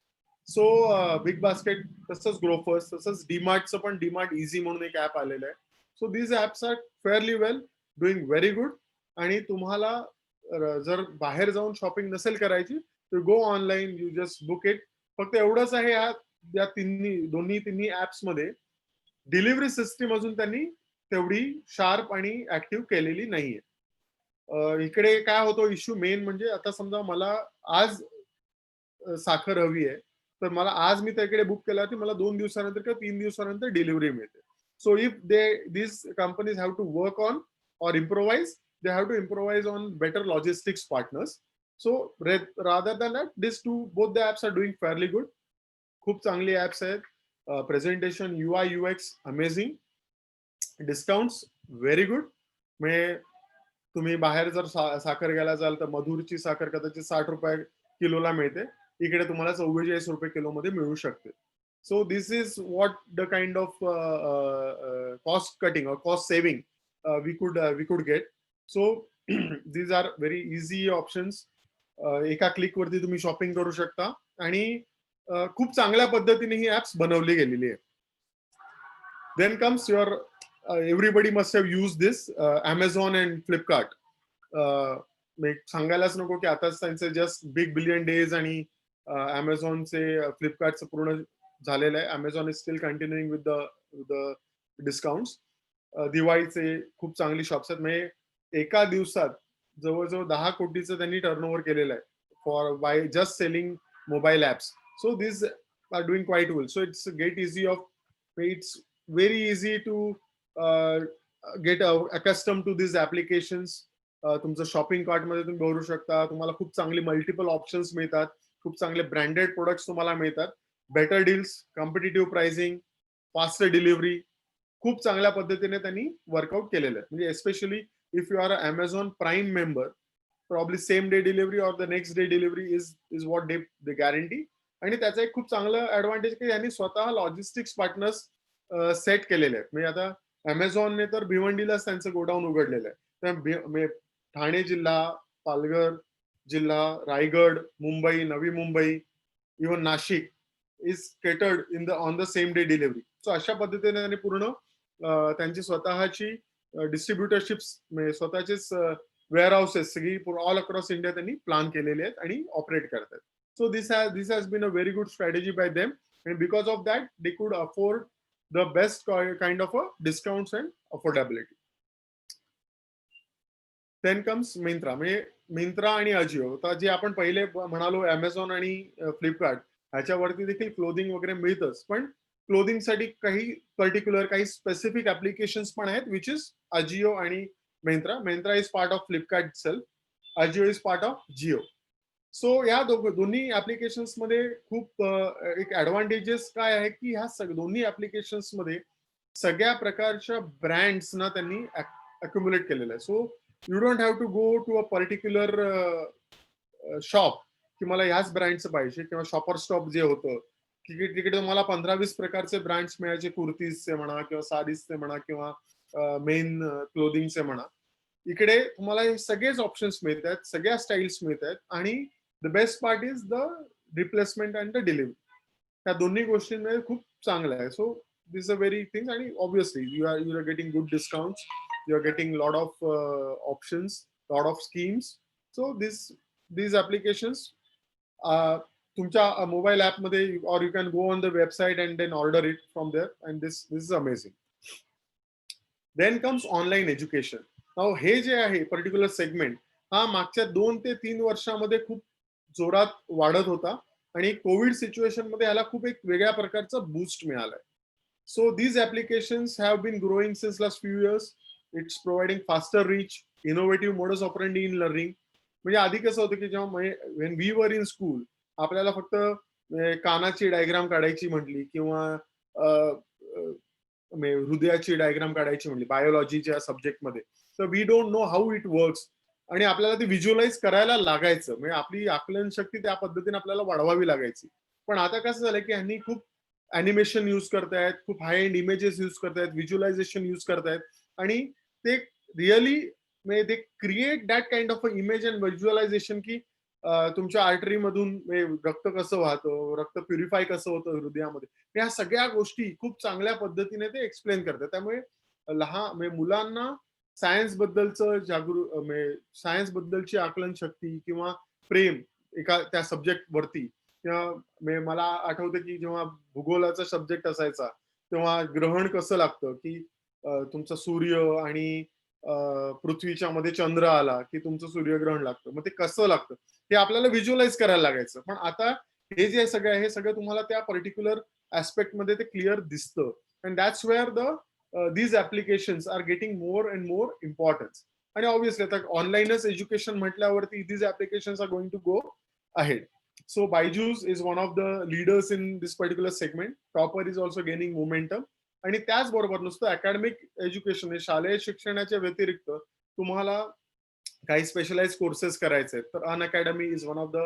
सो बिग बास्केट, तसंच ग्रोफर्स, तसंच डीमार्टचं पण डीमार्ट इझी म्हणून एक ऍप आलेलं आहे. So these apps are fairly well, doing very good. आणि तुम्हाला जर बाहेर जाऊन शॉपिंग नसेल करायची तर go online, you just book it. फक्त एवढंच आहे या तिन्ही ऍप्स मध्ये डिलिव्हरी सिस्टीम अजून त्यांनी तेवढी शार्प आणि ऍक्टिव्ह केलेली नाहीये. इकडे काय होतो इश्यू मेन म्हणजे, आता समजा मला आज साखर हवी आहे, तर मला आज मी त्याकडे बुक केला की मला 2 दिवसानंतर किंवा 3 दिवसानंतर डिलिव्हरी मिळते. So if these companies have to work on or improvise, they have to improvise on better logistics partners. So rather than that, both the apps are doing fairly good. खूप चांगली apps आहेत. Presentation, UI UX amazing, discounts very good. म्हणजे तुम्ही बाहेर जर साखर घ्यायला जाल तर मधुरची साखर कदाचित 60 रुपये किलोला मिळते, इकडे तुम्हाला 44 रुपये किलो मध्ये मिळू शकते. So this is what the kind of cost cutting और cost saving we could get. So these are very easy options. एका क्लिक वरती तुम्ही शॉपिंग करू शकता आणि खूप चांगल्या पद्धतीने ही ऍप्स बनवली गेलेली आहे. Then comes your, everybody must have use this Amazon and Flipkart. सांगायलाच नको की आताच त्यांचे जस्ट बिग बिलियन डेज आणि Amazonचे, फ्लिपकार्टचं पूर्ण झालेलं आहे. Amazon is steel कंटिन्युइंग with the discounts. दिवाळीचे खूप चांगली शॉप्स आहेत. म्हणजे एका दिवसात जवळजवळ 10 कोटीचं त्यांनी टर्नओव्हर केलेलं आहे for by just selling mobile apps. So these are doing quite well. So it's very easy to get accustomed to these applications. तुमचं शॉपिंग कार्ट मध्ये तुम्ही भरू शकता. तुम्हाला खूप चांगले मल्टिपल ऑप्शन्स मिळतात. खूप चांगले ब्रँडेड प्रोडक्ट्स तुम्हाला मिळतात. Better deals, competitive pricing, faster delivery, खूप चांगल्या पद्धतीने त्यांनी वर्कआउट केलेलं आहे. म्हणजे especially if you are a Amazon prime member, probably same day delivery or the next day delivery is what they guarantee. आणि त्याचा एक खूप चांगलं ऍडव्हान्टेज की यांनी स्वतः लॉजिस्टिक्स पार्टनर्स सेट केलेले आहेत. म्हणजे आता Amazonने तर भिवंडीलाच त्यांचं गोडाऊन उघडलेलं आहे. ठाणे जिल्हा, पालघर जिल्हा, Raigad, Mumbai, Navi Mumbai, even Nashik is catered in the on the same day delivery. So अशा पद्धतीने त्यांनी पूर्ण त्यांची स्वतःची डिस्ट्रीब्युटरशिप्स म्हणजे स्वतःचेच वेअर हाऊसेस सगळी ऑल अक्रॉस इंडिया त्यांनी प्लॅन केलेले आहेत आणि ऑपरेट करतात. So this has been a very good strategy by them, and because of that they could afford the best kind of a discounts and affordability. Then comes Myntra. म्हणजे Myntra आणि अजिओ, तर जे आपण पहिले म्हणालो Amazon आणि Flipkart ह्याच्यावरती देखील क्लोदिंग वगैरे मिळतच, पण क्लोदिंगसाठी काही पर्टिक्युलर काही स्पेसिफिक ऍप्लिकेशन्स पण आहेत, विच इज अजिओ आणि Myntra. Myntra is part of Flipkart self, AJIO is part of Jio. So या दोन्ही ऍप्लिकेशन्स मध्ये खूप एक ऍडव्हान्टेजेस काय आहे की ह्या दोन्ही ऍप्लिकेशन्स मध्ये सगळ्या प्रकारच्या ब्रँड्सना त्यांनी अक्युम्युलेट केलेलं आहे. So you don't have to go to a particular shop की मला ह्याच ब्रँडचं पाहिजे, किंवा शॉपर स्टॉप जे होतं की तिकडे तुम्हाला 15-20 प्रकारचे ब्रँड्स मिळायचे, कुर्तीजचे म्हणा किंवा साडीजचे म्हणा किंवा मेन क्लोदिंगचे म्हणा. इकडे तुम्हाला हे सगळेच ऑप्शन्स मिळत आहेत, सगळ्या स्टाईल्स मिळत आहेत, आणि the best part is the replacement and the delivery. त्या दोन्ही गोष्टींमध्ये खूप चांगलं आहे. So this a very thing, and obviously you are getting good discounts, you are getting lot of options, lot of schemes. So these applications तुमच्या mobile app मध्ये, or you can go on the website and then order it from there, and this is amazing. Then comes online education. Now हे जे आहे particular segment, हा मागच्या 2 ते 3 वर्षामध्ये खूप जोरात वाढत होता, आणि कोविड सिच्युएशन मध्ये याला खूप एक वेगळ्या प्रकारचा बूस्ट मिळालाय. So these applications have been growing since last few years. It's providing faster reach, innovative modus operandi in learning. म्हणजे आधी कसं होतं की जेव्हा when we were in school, आपल्याला फक्त कानाची डायग्राम काढायची म्हटली किंवा हृदयाची डायग्राम काढायची म्हटली बायोलॉजीच्या सब्जेक्टमध्ये, तर we don't know how it works, आणि आपल्याला ते व्हिज्युअलाइज करायला लागायचं. म्हणजे आपली आकलन शक्ती त्या पद्धतीने आपल्याला वाढवावी लागायची. पण आता कसं झालं की ह्यांनी खूप अॅनिमेशन यूज करतायत, खूप हाय एंड इमेजेस यूज करतायत, व्हिज्युअलायझेशन यूज करतायत, आणि ते रिअली म्हणजे ते create that kind of a image and visualization की तुमच्या आर्टरी मधून रक्त कसं वाहतं, रक्त प्युरिफाय कसं होतं हृदयामध्ये, ह्या सगळ्या गोष्टी खूप चांगल्या पद्धतीने ते एक्सप्लेन करतात. त्यामुळे लहान मुलांना सायन्स बद्दलचं सायन्स बद्दलची आकलन शक्ती किंवा प्रेम एका त्या सब्जेक्ट वरती, किंवा मला आठवतं की जेव्हा भूगोलाचा सब्जेक्ट असायचा तेव्हा ग्रहण कसं लागतं की तुमचा सूर्य आणि पृथ्वीच्या मध्ये चंद्र आला की तुमचं सूर्यग्रहण लागतं, मग ते कसं लागतं हे आपल्याला व्हिज्युअलाइज करायला लागायचं. पण आता हे जे सगळं आहे हे सगळं तुम्हाला त्या पर्टिक्युलर ऍस्पेक्ट मध्ये ते क्लिअर दिसतं, and that's wear these applications are getting more and more importance. आणि ऑब्विसली आता ऑनलाईनच एज्युकेशन म्हटल्यावरती these applications are going to go ahead. So Byju's is one of the leaders in this particular segment. Topper is also gaining momentum. आणि त्याचबरोबर नुसतं academic education, शालेय शिक्षणाच्या व्यतिरिक्त तुम्हाला काही स्पेशलाइज कोर्सेस करायचे आहेत, तर Unacademy is one of the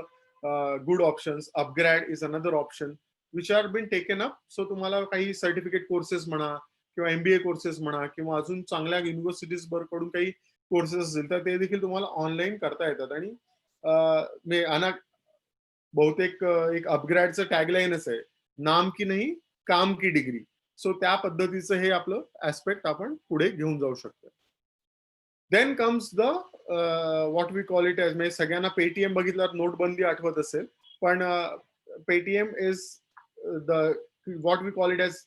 good options. UpGrad is another option which are been taken up. So तुम्हाला काही सर्टिफिकेट कोर्सेस म्हणा किंवा MBA कोर्सेस म्हणा किंवा अजून चांगल्या युनिव्हर्सिटीज कडून काही कोर्सेस असतील तर ते देखील तुम्हाला ऑनलाईन करता येतात. आणि बहुतेक एक अपग्रेडचं टॅगलाईनच आहे, नाम की नाही काम की डिग्री. सो त्या पद्धतीचं हे आपलं ऍस्पेक्ट आपण पुढे घेऊन जाऊ शकतो. Then comes the what we call it as, म्हणजे सगळ्यांना पेटीएम बघितल्यावर नोटबंदी आठवत असेल, पण Paytm is the what we call it as,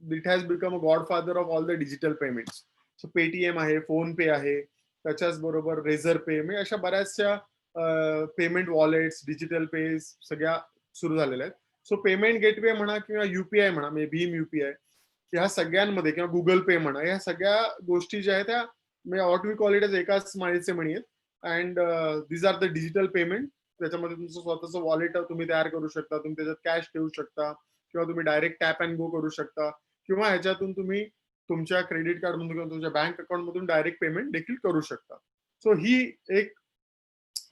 it has become a godfather of all the digital payments. So Paytm आहे, फोन पे आहे, त्याच्याच बरोबर रेझर पे, म्हणजे अशा बऱ्याचशा पेमेंट वॉलेट्स, डिजिटल पे सगळ्या सुरू झालेल्या आहेत. सो पेमेंट गेटवे म्हणा किंवा UPI म्हणा, म्हणजे भीम UPI, ह्या सगळ्यांमध्ये किंवा गुगल पे म्हणा, ह्या सगळ्या गोष्टी ज्या आहेत त्या what we call it as एकाच माळीचे मणी आहेत. And these are the digital payment. त्याच्यामध्ये तुमचं स्वतःचं वॉलेट तुम्ही तयार करू शकता, तुम्ही त्याच्यात कॅश ठेवू शकता, किंवा तुम्ही डायरेक्ट टॅप अँड गो करू शकता, किंवा ह्याच्यातून तुम्ही तुमच्या क्रेडिट कार्ड मधून किंवा तुमच्या बँक अकाउंट मधून डायरेक्ट पेमेंट देखील करू शकता. सो ही एक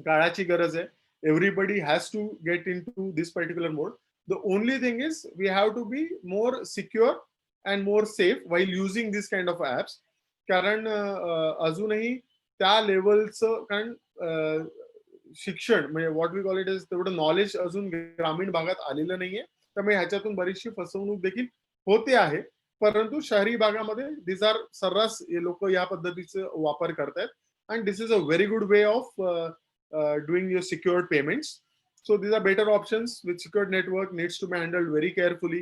काळाची गरज आहे. Everybody has to get in to this particular mode. The only thing is we have to be more secure and more safe while using this kind of apps. कारण अजूनही त्या लेवलचं, कारण शिक्षण म्हणजे what we call it is तेवढं knowledge अजून ग्रामीण भागात आलेलं नाहीये. त्यामुळे ह्याच्यातून बरीचशी फसवणूक देखील होते आहे. परंतु शहरी भागामध्ये दिस आर सर्रास लोक या पद्धतीचा वापर करतायत. And this is a very good way of doing your secured payments. So these are better options with secured network, needs to be handled very carefully.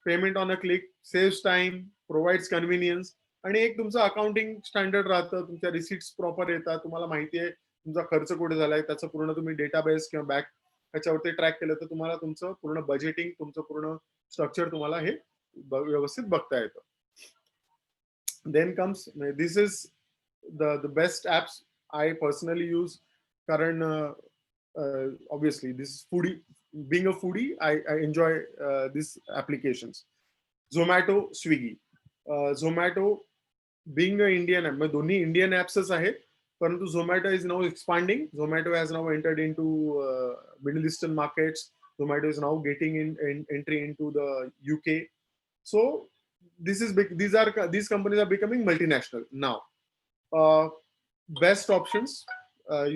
Payment on a click, saves time, provides convenience. आणि एक तुमचं accounting standard राहतं, तुमच्या receipts proper येतात, तुम्हाला माहिती आहे तुमचा खर्च कुठे झालाय, त्याचं पूर्ण तुम्ही डेटाबेस किंवा बॅक ह्याच्यावरती ट्रॅक केलं तर तुम्हाला तुमचं पूर्ण बजेटिंग, तुमचं पूर्ण स्ट्रक्चर तुम्हाला हे व्यवस्थित बघता येतं. Then comes this is the best apps I personally use. कारण obviously this is foodie, being a foodie I enjoy these applications. Zomato, Swiggy. Zomato being a Indian app, दोन्ही Indian apps आहेत, परंतु Zomato is now expanding. Zomato has now entered into Middle Eastern markets. Zomato is now getting entry into the UK. So this is big. These companies are becoming multinational now. Best options,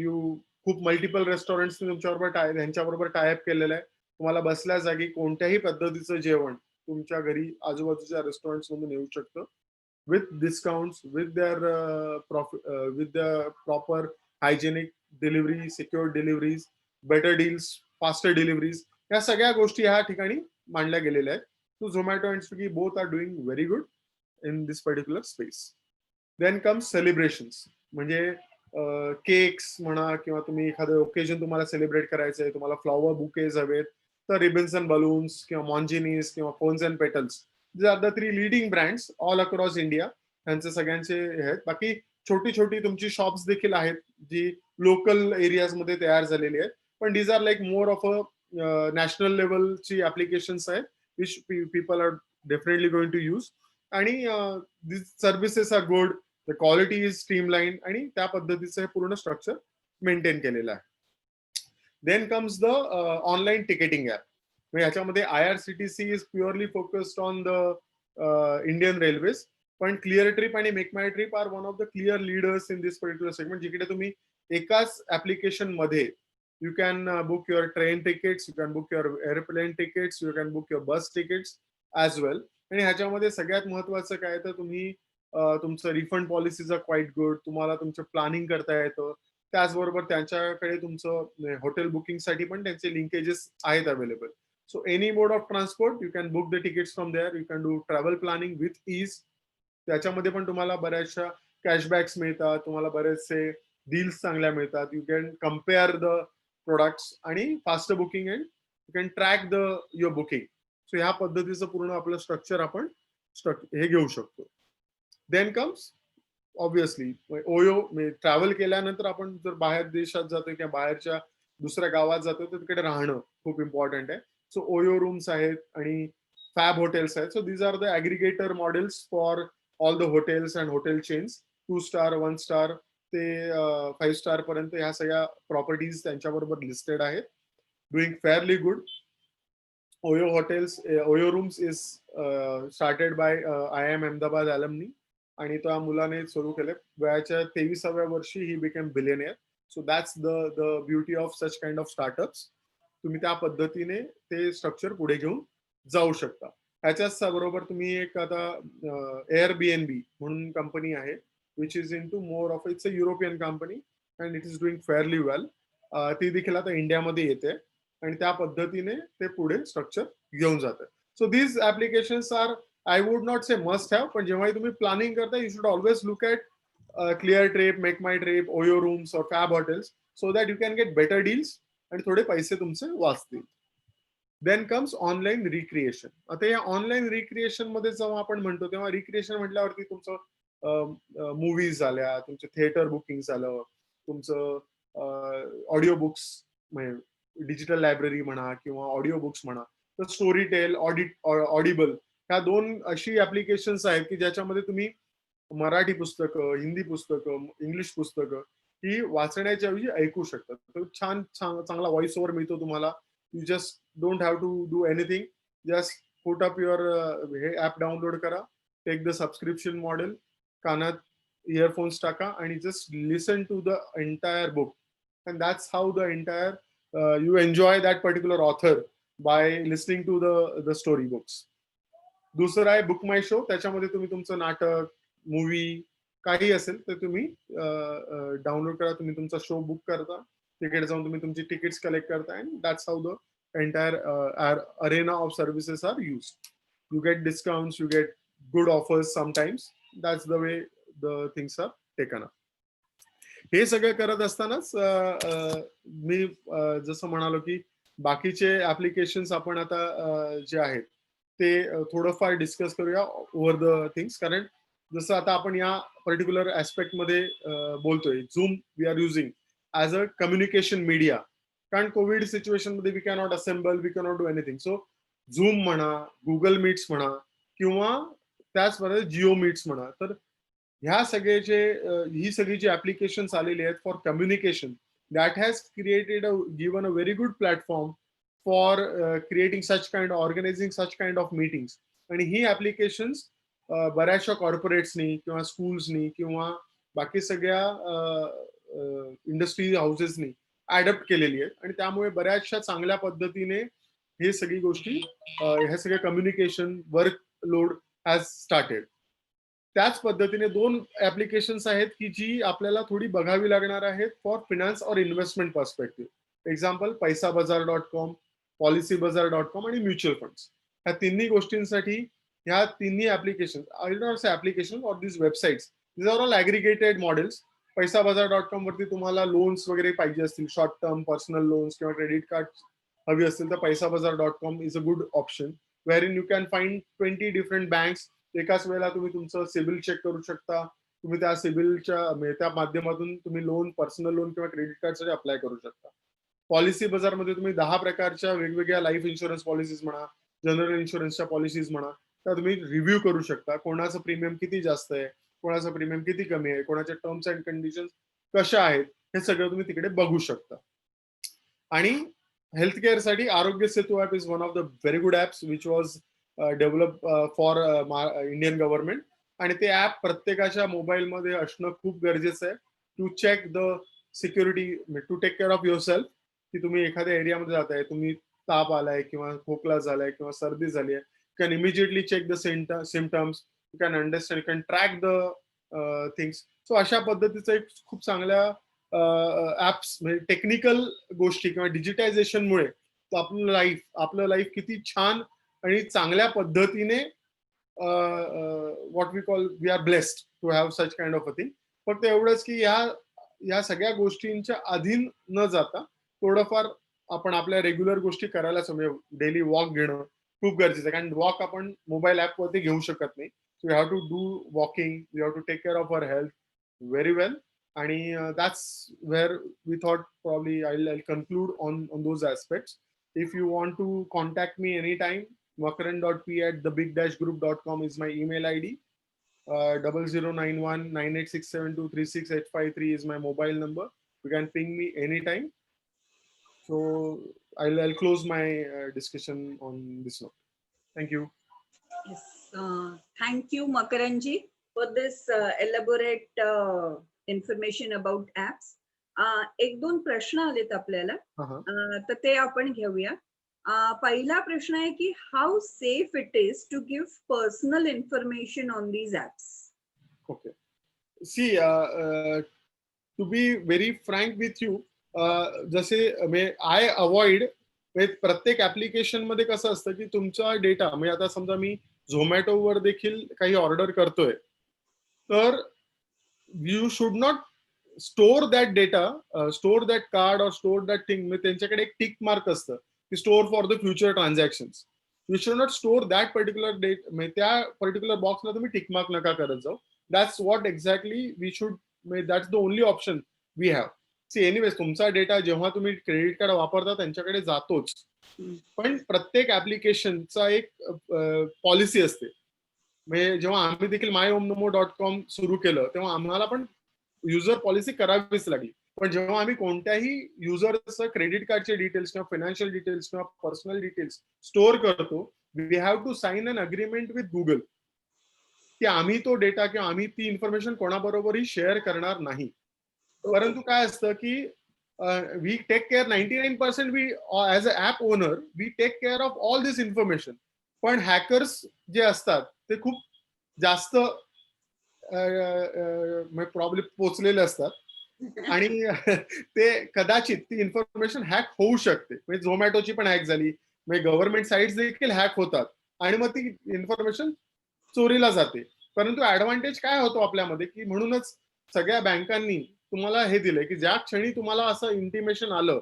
you खूप multiple restaurants तुमच्याबरोबर ह्यांच्याबरोबर tie up केलेलं आहे. तुम्हाला बसल्या जागी कोणत्याही पद्धतीचं जेवण तुमच्या घरी आजूबाजूच्या रेस्टॉरंट्स मधून येऊ शकतं with discounts, with their proper hygienic delivery, secure deliveries, better deals, faster deliveries, या सगळ्या गोष्टी ह्या ठिकाणी मांडल्या गेलेल्या आहेत. So Zomato and Swiggy both are doing very good in this particular space. Then comes celebrations. म्हणजे केक्स म्हणा किंवा तुम्ही एखादं ओकेजन तुम्हाला सेलिब्रेट करायचंय, तुम्हाला फ्लॉवर बुकेज हवेत, तर रिबन्स अँड बलून्स किंवा मॉन्जिनीस किंवा Ferns and Petals, these are the 3 leading brands all across India. त्यांचे सगळ्यांचे हे आहेत. बाकी छोटी छोटी तुमची शॉप्स देखील आहेत जी लोकल एरियाज मध्ये तयार झालेली आहेत, पण these are like more of a national लेवलची ऍप्लिकेशन्स आहेत which people are definitely going to use. आणि this services are good, the quality is streamline आणि त्या पद्धतीचं हे पूर्ण स्ट्रक्चर मेंटेन केलेलं आहे. Then comes the online ticketing app. ह्याच्यामध्ये IRCTC is purely focused on the Indian railways, पण क्लिअर ट्रिप आणि MakeMyTrip are one of the clear leaders in this particular segment, जिकडे तुम्ही एकाच application मध्ये you can book your train tickets, you can book your airplane tickets, you can book your bus tickets as well. आणि ह्याच्यामध्ये सगळ्यात महत्वाचं काय तर तुम्ही तुमचं refund policies are quite good, तुम्हाला तुमचं प्लॅनिंग करता येतं. त्याचबरोबर त्यांच्याकडे तुमचं हॉटेल बुकिंगसाठी पण त्यांचे लिंकेजेस आहेत available. So any mode of transport you can book the tickets from there, you can do travel planning with ease. त्याच्यामध्ये पण तुम्हाला बऱ्याचशा कॅशबॅक्स मिळतात, तुम्हाला बरेचसे डील्स चांगल्या मिळतात. You can compare the products आणि fast booking and you can track the your booking. सो ह्या पद्धतीचं पूर्ण आपलं स्ट्रक्चर आपण हे घेऊ शकतो. Then comes obviously OYO. Travel केल्यानंतर आपण जर बाहेर देशात जातो किंवा बाहेरच्या दुसऱ्या गावात जातो तर तिकडे राहणं खूप इम्पॉर्टंट आहे. सो ओयो रूम्स आहेत आणि फॅब हॉटेल्स आहेत. So these are the aggregator models for all the hotels and hotel chains. 2 star, 1 star ते 5 स्टार पर्यंत ह्या सगळ्या प्रॉपर्टीज त्यांच्याबरोबर लिस्टेड आहेत. Doing fairly good. OYO hotels, OYO rooms is started by IIM Ahmedabad alumni आणि त्या मुलाने सुरू केले. वयाच्या 23व्या वर्षी he became billionaire. So that's the beauty of such kind of startups. तुम्ही त्या पद्धतीने ते स्ट्रक्चर पुढे घेऊन जाऊ शकता. ह्याच्याच बरोबर तुम्ही एक आता Airbnb म्हणून कंपनी आहे which is in to more of, its a European company and it is doing fairly well. ती देखील आता इंडियामध्ये येते आणि त्या पद्धतीने ते पुढे स्ट्रक्चर घेऊन जाते. So these applications are, I would not say must have, पण जेव्हाही तुम्ही प्लॅनिंग करता you should always look at clear trip, make my trip, Oyo rooms or fab hotels so that you can get better deals आणि थोडे पैसे तुमचे वाचतील. Then comes online recreation. आता या ऑनलाईन रिक्रिएशन मध्ये जेव्हा आपण म्हणतो तेव्हा रिक्रिएशन म्हटल्यावरती तुमचं मूवीज झाल्या, तुमचे थिएटर बुकिंग झालं, तुमचं ऑडिओ बुक्स म्हणजे डिजिटल लायब्ररी म्हणा किंवा ऑडिओ बुक्स म्हणा, तर स्टोरी टेल, ऑडिबल ह्या 2 अशी ऍप्लिकेशन्स आहेत की ज्याच्यामध्ये तुम्ही मराठी पुस्तकं, हिंदी पुस्तकं, इंग्लिश पुस्तकं ही वाचण्याच्या ऐवजी ऐकू शकता. तर चांगला व्हॉइस ओव्हर मिळतो तुम्हाला. You just don't have to do anything. Just put up your हे ऍप डाउनलोड करा, टेक द सबस्क्रिप्शन मॉडेल, कानात इयरफोन्स टाका आणि just listen to the entire book. And that's how the entire you enjoy that particular author by listening to the story books. दुसरं आहे book माय show. त्याच्यामध्ये तुम्ही तुमचं नाटक, मूवी काही असेल तर तुम्ही डाउनलोड करा. तुम्ही तुमचा शो बुक करता, तिकडे जाऊन तुम्ही तुमची तिकीट्स कलेक्ट करता, and that's how the entire arena of services are used. You get discounts, you get good offers sometimes. That's the way the things are taken up. हे सगळं करत असतानाच मी जसं म्हणालो की बाकीचे ऍप्लिकेशन्स आपण आता जे आहेत ते थोडंफार डिस्कस करूया ओव्हर द थिंग्स. कारण जसं आता आपण या पर्टिक्युलर ऍस्पेक्ट मध्ये बोलतोय, Zoom we are using as a communication media. कारण कोविड सिच्युएशन मध्ये we cannot assemble, we cannot do anything. So Zoom म्हणा, गुगल मीट्स म्हणा किंवा त्याचबरोबर जिओ मीट्स म्हणा, तर ह्या सगळ्याचे ही सगळी जी ऍप्लिकेशन्स आलेली आहेत for communication, that has created given a very good platform for creating such kind, organising such kind of meetings. आणि ही ऍप्लिकेशन्स बऱ्याचशा कॉर्पोरेट्सनी किंवा स्कूल्सनी किंवा बाकी सगळ्या इंडस्ट्री हाऊसेसनी ऍडप्ट केलेली आहे. आणि त्यामुळे बऱ्याचशा चांगल्या पद्धतीने हे सगळी गोष्टी, हे सगळे communication work load has started. त्याच पद्धतीने 2 ऍप्लिकेशन्स आहेत की जी आपल्याला थोडी बघावी लागणार आहेत फॉर फिनान्स और इन्व्हेस्टमेंट पर्स्पेक्टिव्ह. एक्झाम्पल पैसाबाजार.com, पॉलिसीबाजार.com आणि म्युच्युअल फंड्स. ह्या तिन्ही गोष्टींसाठी ह्या तिन्ही application, I don't say application और this websites, this are all aggregated models. पैसाबाजार.com वरती तुम्हाला लोन्स वगैरे पाहिजे असतील, शॉर्ट टर्म पर्सनल लोन्स किंवा क्रेडिट कार्ड हवी असतील तर पैसाबाजार.com is a good option, where in you can find 20 different banks. एकाच वेळेला तुम्ही तुमचं सिबिल चेक करू शकता. तुम्ही त्या सिबिलच्या त्या माध्यमातून तुम्ही लोन, पर्सनल लोन किंवा क्रेडिट कार्डसाठी अप्लाय करू शकता. पॉलिसी बाजारमध्ये तुम्ही 10 प्रकारच्या वेगवेगळ्या लाईफ इन्शुरन्स पॉलिसीज म्हणा, जनरल इन्शुरन्सच्या पॉलिसीज म्हणा, त्या तुम्ही रिव्ह्यू करू शकता. कोणाचं प्रीमियम किती जास्त आहे, कोणाचं प्रीमियम किती कमी आहे, कोणाच्या टर्म्स अँड कंडिशन कशा आहेत, हे सगळं तुम्ही तिकडे बघू शकता. आणि हेल्थ केअरसाठी Aarogya Setu app is one of the very good apps which was develop for Indian government. आणि ते ॲप प्रत्येकाच्या मोबाईलमध्ये असणं खूप गरजेचं आहे to check the security, to take care of yourself. की तुम्ही एखाद्या एरियामध्ये जाताय, तुम्ही ताप आलाय किंवा खोकला झालाय किंवा सर्दी झाली आहे, you can immediately check the symptoms, you can understand, you can track the things. So अशा पद्धतीचं एक खूप चांगल्या ऍप्स, म्हणजे टेक्निकल गोष्टी किंवा डिजिटायझेशनमुळे आपलं लाईफ किती छान आणि चांगल्या पद्धतीने what we call, we are blessed to have such kind of a thing. फक्त एवढंच की या सगळ्या गोष्टींच्या अधीन न जाता थोडंफार आपण आपल्या रेग्युलर गोष्टी करायलाच, म्हणजे डेली वॉक घेणं खूप गरजेचं आहे. कारण वॉक आपण मोबाईल ऍप वरती घेऊ शकत नाही. So you have to do walking, you have to take care of our health very well. आणि that's where we thought probably I conclude on those aspects. If you want to contact me any time, makaran.p@thebigdashgroup.com is my email ID. 00919867236853 is my mobile number. You can ping me anytime. So I'll close my discussion on this note. Thank you. Yes, thank you, Makaranji, for this elaborate information about apps. 1-2 प्रश्न आलेत आपल्याला, तर ते आपण घेऊया. पहिला प्रश्न आहे की how safe it is to give personal information on these apps. Okay. See, to be very frank with you, जसे आय अवॉइड, प्रत्येक ऍप्लिकेशन मध्ये कसं असतं की तुमचा डेटा, म्हणजे आता समजा मी झोमॅटोवर देखील काही ऑर्डर करतोय, तर you should not store that data, store that card or store that thing. म्हणजे त्यांच्याकडे एक टिक मार्क असतं की store for the future transactions. You should not store that particular date, म्हणजे त्या पर्टिक्युलर बॉक्सला तुम्ही टिक मार्क नका करत जाऊ. That's what exactly we should, that's the only option we have. Anyways तुमचा डेटा जेव्हा तुम्ही क्रेडिट कार्ड वापरता त्यांच्याकडे जातोच, पण प्रत्येक ऍप्लिकेशनचा एक पॉलिसी असते. म्हणजे जेव्हा आम्ही देखील myomnomo.com सुरू केलं तेव्हा आम्हाला पण युजर पॉलिसी करावीच लागली. पण जेव्हा आम्ही कोणत्याही युजरचं क्रेडिट कार्डचे डिटेल्स किंवा फायनान्शियल डिटेल्स किंवा पर्सनल डिटेल्स स्टोअर करतो, we have to sign an agreement with Google की आम्ही तो डेटा किंवा आम्ही ती इन्फॉर्मेशन कोणाबरोबरही शेअर करणार नाही. परंतु काय असतं की we take care 99% we as a app owner we take care of all this information. पण हॅकर्स जे असतात ते खूप जास्त प्रॉब्लेम पोचलेले असतात आणि ते कदाचित ती इन्फॉर्मेशन हॅक होऊ शकते. म्हणजे झोमॅटोची पण हॅक झाली, म्हणजे गव्हर्नमेंट साईट्स देखील हॅक होतात आणि मग ती इन्फॉर्मेशन चोरीला जाते. परंतु ऍडव्हान्टेज काय होतो आपल्यामध्ये की म्हणूनच सगळ्या बँकांनी तुम्हाला हे दिलंय की ज्या क्षणी तुम्हाला असं इंटिमेशन आलं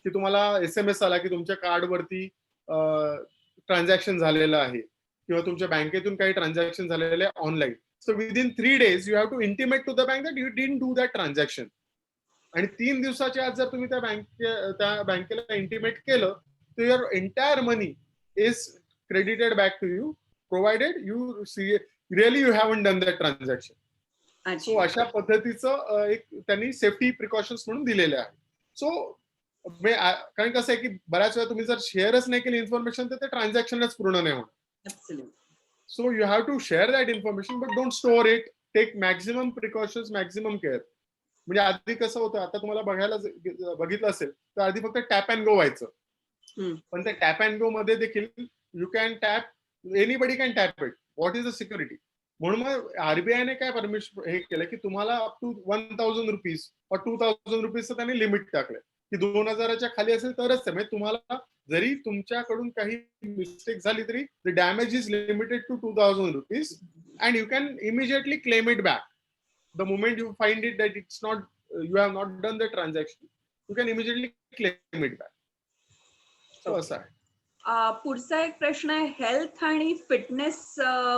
की तुम्हाला SMS आला की तुमच्या कार्डवरती ट्रान्झॅक्शन झालेलं आहे किंवा तुमच्या बँकेतून काही ट्रान्झॅक्शन झालेलं आहे online, so within 3 days you have to intimate to the bank that you didn't do that transaction. आणि 3 दिवसाच्या आत जर तुम्ही त्या बँकेला इंटिमेट केलं तर your entire money is credited back to you provided you really you haven't done that transaction. So अशा पद्धतीचं एक त्यांनी सेफ्टी प्रिकॉशन्स म्हणून दिलेले आहे. सो कारण कसं आहे की बऱ्याच वेळा तुम्ही जर शेअरच नाही केली इन्फॉर्मेशन तर ते ट्रान्झॅक्शनच पूर्ण नाही होणार. So you have to share that information but don't store it. Take maximum precautions, maximum care. म्हणजे आधी कसं होतं, आता तुम्हाला बघितलं असेल तर आधी फक्त टॅप अँड गो व्हायचं, पण त्या टॅप अँड गो मध्ये देखील you can tap, anybody can tap it. What is the security? म्हणून मग आरबीआयने काय परमिशन हे केलं की तुम्हाला अप टू 1000 रुपीज और 2000 रुपीजचं त्यांनी लिमिट टाकलंय की 2000च्या खाली असेल तरच म्हणजे तुम्हाला जरी तुमच्याकडून काही मिस्टेक झाली तरी the damage is limited to 2000 rupees and you can immediately claim it back. The moment you find it that it's not, you have not done the transaction, you can immediately claim it back. So असं आहे. पुढचा एक प्रश्न आहे, health आणि fitness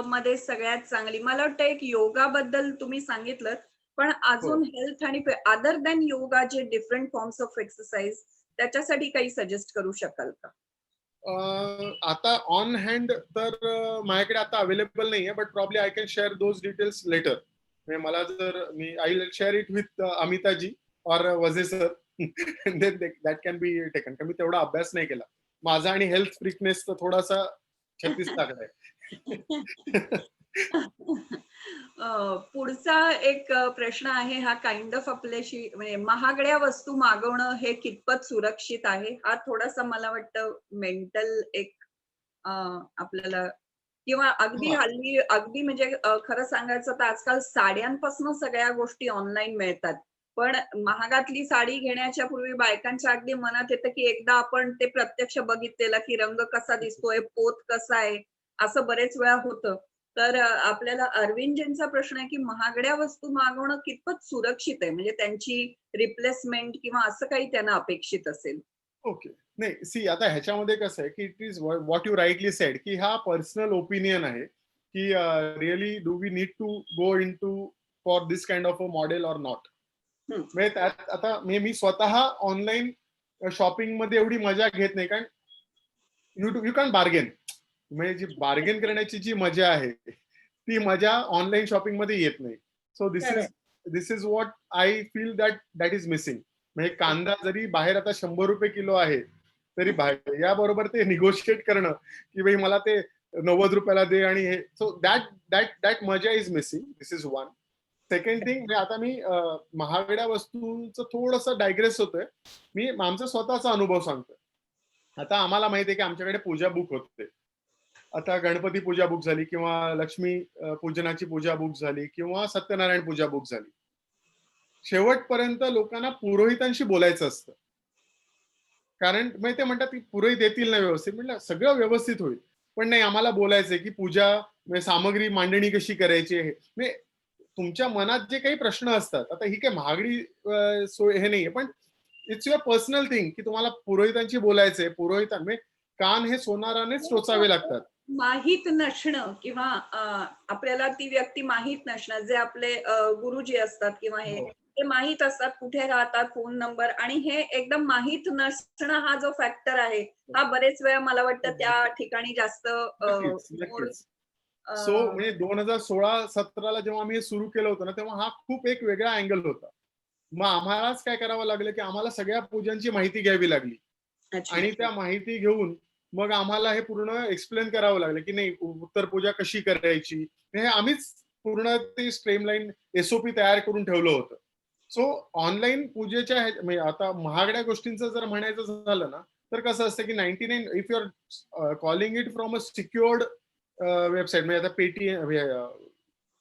मध्ये सगळ्यात चांगली, मला वाटतं एक योगा बद्दल तुम्ही सांगितलं, पण अजून हेल्थ आणि अदर दॅन योगा जे डिफरंट फॉर्म्स ऑफ एक्सरसाइज त्याच्यासाठी काही सजेस्ट करू शकाल का? आता ऑन हँड तर माझ्याकडे आता अवेलेबल नाहीये, but probably I can share those details later. मला जर मी I will share it with Amitaji और Vaze sir, that can be taken. कारण मी तेवढा अभ्यास नाही केला माझा आणि हेल्थ फ्रिकनेस तर थोडासा 36 ताकद आहे. पुढचा एक प्रश्न आहे, हा काइंड ऑफ आपल्याशी म्हणजे महागड्या वस्तू मागवणं हे कितपत सुरक्षित आहे? हा थोडासा मला वाटतं मेंटल एक आपल्याला किंवा अगदी हल्ली अगदी म्हणजे खरं सांगायचं तर आजकाल साड्यांपासून सगळ्या गोष्टी ऑनलाईन मिळतात, पण महागातली साडी घेण्याच्या पूर्वी बायकांच्या अगदी मनात येतं की एकदा आपण ते प्रत्यक्ष बघितलेलं की रंग कसा दिसतोय, पोत कसा आहे, असं बरेच वेळा होतं. तर आपल्याला अरविंदजींचा प्रश्न आहे की महागड्या वस्तू मागवणं कितपत सुरक्षित आहे, म्हणजे त्यांची रिप्लेसमेंट किंवा असं काही त्यांना अपेक्षित असेल? ओके, नाही सी आता ह्याच्यामध्ये कसं आहे की it is what you rightly said की हा पर्सनल ओपिनियन आहे की really do we need to go in to for this kind of a model or not. म्हणजे त्यात आता मी स्वतः ऑनलाईन शॉपिंग मध्ये एवढी मजा घेत नाही, कारण यू कॅन बार्गेन. म्हणजे जी बार्गेन करण्याची जी मजा आहे ती मजा ऑनलाईन शॉपिंग मध्ये येत नाही. So this is what I feel that is missing. म्हणजे कांदा जरी बाहेर आता 100 रुपये किलो आहे तरी याबरोबर ते निगोशिएट करणं की भाई मला ते 90 रुपयाला दे आणि हे, सो दॅट मजा is missing. This is one. Second thing, आता मी महागड्या वस्तूंचं थोडंसं डायग्रेस होतोय. मी आमचा स्वतःचा अनुभव सांगतोय. आता आम्हाला माहिती आहे की आमच्याकडे पूजा बुक होते. आता गणपती पूजा बुक झाली किंवा लक्ष्मी पूजनाची पूजा बुक झाली किंवा सत्यनारायण पूजा बुक झाली, शेवटपर्यंत लोकांना पुरोहितांशी बोलायचं असतं. कारण मग ते म्हणतात की पुरोहित येतील ना व्यवस्थित. म्हटलं सगळं व्यवस्थित होईल, पण नाही आम्हाला बोलायचंय की पूजा सामग्री मांडणी कशी करायची आहे. म्हणजे तुमच्या मनात जे काही प्रश्न असतात, आता ही काही महागडी सोय हे नाहीये, पण इट्स युअर पर्सनल थिंग की तुम्हाला पुरोहितांशी बोलायचंय. पुरोहितांमध्ये कान हे सोनारानेच टोचावे लागतात. माहित नसणं किंवा आपल्याला ती व्यक्ती माहित नसणं, जे आपले गुरुजी असतात किंवा हे ते माहित असतात कुठे राहतात, फोन नंबर, आणि हे एकदम माहित नसणं हा जो फॅक्टर आहे, हा बरेच वेळा मला वाटतं त्या ठिकाणी जास्त नक्कीच, more, नक्कीच. सो अ, म्हणजे 2016-17 जेव्हा आम्ही हे सुरू केलं होतं ना, तेव्हा हा खूप एक वेगळा अँगल होता. मग आम्हालाच काय करावं लागलं, की आम्हाला सगळ्या पूजांची माहिती घ्यावी लागली. अच्छा. आणि त्या माहिती घेऊन मग आम्हाला हे पूर्ण एक्सप्लेन करावं लागलं, की नाही उत्तर पूजा कशी करायची. हे आम्हीच पूर्ण ते स्ट्रीमलाईन एसओपी तयार करून ठेवलं होतं. सो ऑनलाईन पूजेच्या म्हणजे आता महागड्या गोष्टींचं जर म्हणायचं झालं ना, तर कसं असतं, की 99 if you are calling it from a secured website, म्हणजे आता पेटीएम,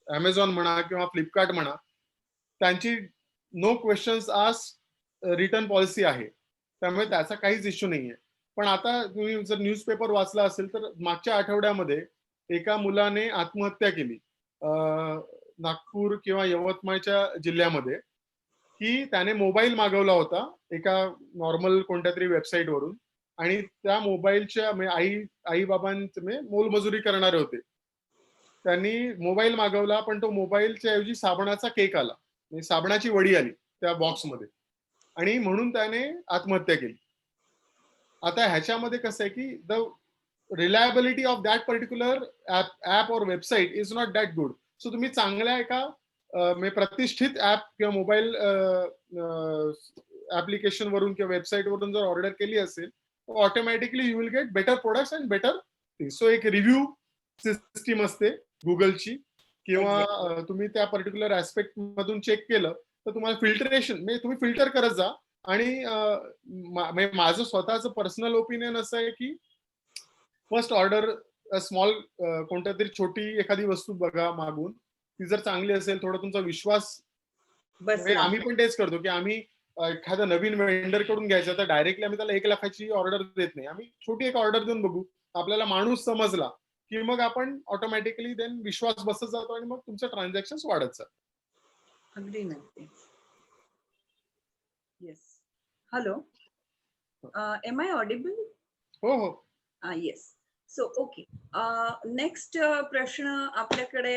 Amazon म्हणा किंवा फ्लिपकार्ट म्हणा, त्यांची no questions asked return policy आहे. त्यामुळे त्याचा काहीच इश्यू नाहीये. पण आता तुम्ही जर न्यूजपेपर वाचला असेल तर मागच्या आठवड्यामध्ये एका मुलाने आत्महत्या केली. नागपूर किंवा यवतमाळच्या जिल्ह्यामध्ये, की त्याने मोबाईल मागवला होता एका नॉर्मल कोणत्यातरी वेबसाईटवरून, आणि त्या मोबाईलच्या म्हणजे आई-बाबांचे म्हणजे मोलमजुरी करणारे होते. त्यांनी मोबाईल मागवला, पण तो मोबाईलच्या ऐवजी साबणाचा केक आला. म्हणजे साबणाची वडी आली त्या बॉक्समध्ये, आणि म्हणून त्याने आत्महत्या केली. आता ह्याच्यामध्ये कसं आहे, की the reliability of that particular app और website is not that good. So तुम्ही चांगल्या एका म्हणजे प्रतिष्ठित ॲप किंवा मोबाईल ॲप्लिकेशन वरून किंवा वेबसाईट वरून जर ऑर्डर केली असेल, तर automatically you will get better products and better things. So एक रिव्ह्यू सिस्टीम असते गुगलची, किंवा तुम्ही त्या पर्टिक्युलर ऍस्पेक्ट मधून चेक केलं तर तुम्हाला फिल्टरेशन म्हणजे तुम्ही फिल्टर करत जा. आणि म्हणजे माझं स्वतःचं पर्सनल ओपिनियन असं आहे, की फर्स्ट ऑर्डर स्मॉल कोणत्या तरी छोटी एखादी वस्तू बघा मागून, ती जर चांगली असेल, थोडा तुमचा विश्वास, म्हणजे बसला. आम्ही पण तेच करतो, की आम्ही एखादा नवीन वेंडर कडून घ्यायचं तर डायरेक्टली आम्ही त्याला 1 लाखाची ऑर्डर देत नाही. आम्ही छोटी एक ऑर्डर देऊन बघू, आपल्याला माणूस समजला की मग आपण ऑटोमॅटिकली देन विश्वास बसत जातो आणि मग तुमचं ट्रान्झॅक्शन वाढत जातं. अगदी नक्की. Yes. Hello. Am I audible? हो हो. येस. So okay. नेक्स्ट प्रश्न आपल्याकडे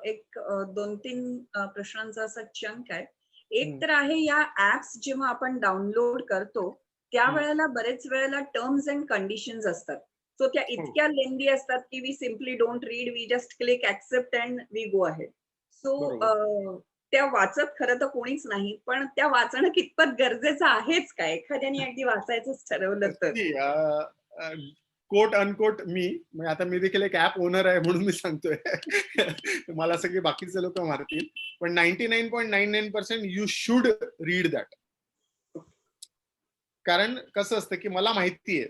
एक 2-3 प्रश्नांचा असा चंक आहे. एक तर आहे, या ऍप्स जेव्हा आपण डाउनलोड करतो त्यावेळेला बरेच वेळेला टर्म्स अँड कंडिशन्स असतात. सो त्या इतक्या लेंदी असतात की we simply don't read, we just click accept and we go ahead. So त्या वाचत खरं तर कोणीच नाही, पण त्या वाचणं कितपत गरजेचं आहेच काय? एखाद्याने अगदी वाचायचंच ठरवलं तर? कोट अनकोट मी म्हणजे आता मी देखील एक ऍप ओनर आहे म्हणून मी सांगतोय. मला सगळे बाकीचे लोक मारतील, पण 99.99% यू शुड रीड दॅट. कारण कसं असतं, की मला माहिती आहे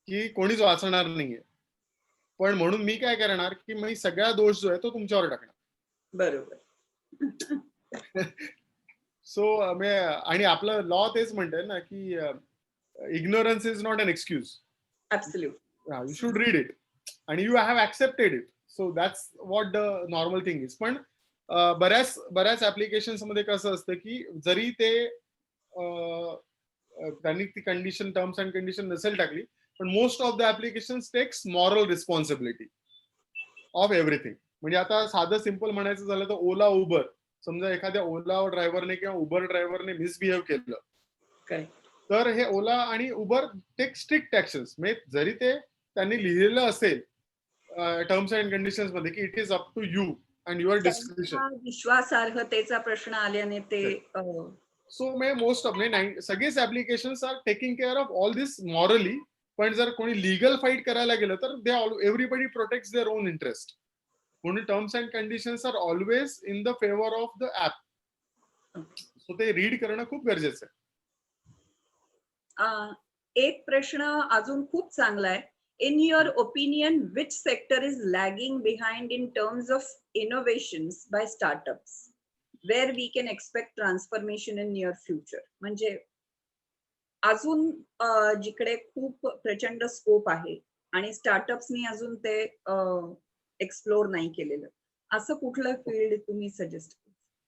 की कोणीच वाचणार नाहीये, पण म्हणून मी काय करणार, की मी सगळा दोष जो आहे तो तुमच्यावर टाकणार. बरोबर. सो आणि आपलं लॉ तेच म्हणतंय ना, की ignorance is not an excuse. Absolute. You should read it आणि you have accepted it. So that's what the normal thing is. पण बऱ्याच ऍप्लिकेशन्स मध्ये कसं असतं, की जरी ते त्यांनी ती कंडिशन, टर्म्स अँड कंडिशन नसेल टाकली, पण most of the applications takes moral responsibility of everything. म्हणजे आता साधं सिंपल म्हणायचं झालं तर ओला उबर, समजा एखाद्या ओला ड्रायव्हरने किंवा उबर ड्रायव्हरने मिसबिहेव केलं, करेक्ट. तर हे ओला आणि उबर टेक स्ट्रिक्ट ऍक्शन्स. म्हणजे जरी ते त्यांनी लिहिलेलं असेल टर्म्स अँड कंडिशन्स मध्ये, की it is up to you and your description. विश्वासार्हतेचा प्रश्न आल्याने ते सो मे मोस्ट ऑफ सगळेच applications are taking care of all this morally. पण जर कोणी लिगल फाईट करायला गेलं तर they everybody protects their own interest. म्हणून terms and conditions are always in the favour of the app. So ते read करणं खूप गरजेचं आहे. एक प्रश्न अजून खूप चांगला आहे. In your opinion, which sector is lagging behind in terms of innovations by startups, where we can expect transformation in near future? म्हणजे अजून जिकडे खूप प्रचंड स्कोप आहे आणि स्टार्टअप्सनी अजून ते एक्सप्लोर नाही केलेलं, असं कुठलं फील्ड तुम्ही सजेस्ट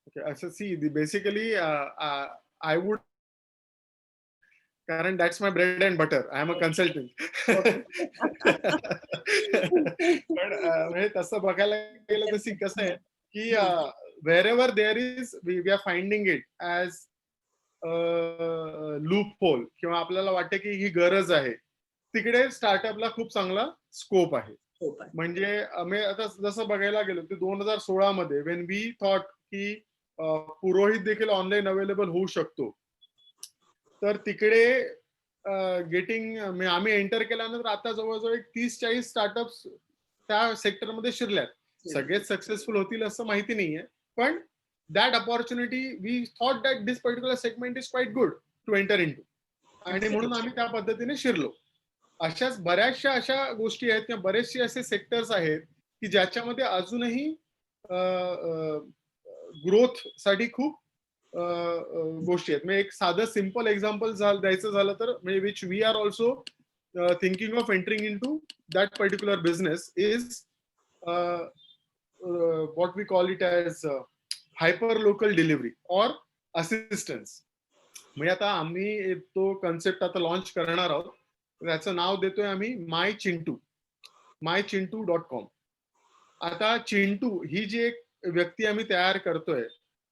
Okay, असं सी बेसिकली आय वुड, कारण that's my bread and butter. I am a consultant. पण म्हणजे तसं बघायला गेलं तर सी कसं आहे, की wherever there is we are finding it as loophole किंवा आपल्याला वाटते की ही गरज आहे, तिकडे स्टार्टअपला खूप चांगला स्कोप आहे. म्हणजे आम्ही आता जसं बघायला गेलो की 2016 मध्ये वेन वी थॉट की पुरोहित देखील ऑनलाईन अवेलेबल होऊ शकतो, तर तिकडे गेटिंग आम्ही एंटर केल्यानंतर आता जवळजवळ 30-40 स्टार्टअप्स त्या सेक्टरमध्ये शिरल्यात. सगळेच सक्सेसफुल होतील असं माहिती नाहीये, पण that opportunity we thought that this particular segment is quite good to enter into, आणि म्हणून आम्ही त्या पद्धतीने शिरलो. अशाच बऱ्याचशा अशा गोष्टी आहेत किंवा बरेचसे असे सेक्टर्स आहेत की ज्याच्यामध्ये अजूनही ग्रोथ साठी खूप गोष्टी आहेत. म्हणजे एक साधं सिम्पल एक्झाम्पल द्यायचं झालं तर म्हणजे which we are also thinking of entering in to that particular business is what we call it as hyper local delivery or assistance. म्हणजे आता आम्ही तो कन्सेप्ट आता लॉन्च करणार आहोत. त्याचं नाव देतोय आम्ही mychintu.com. आता चिंटू ही जी एक व्यक्ती आम्ही तयार करतोय,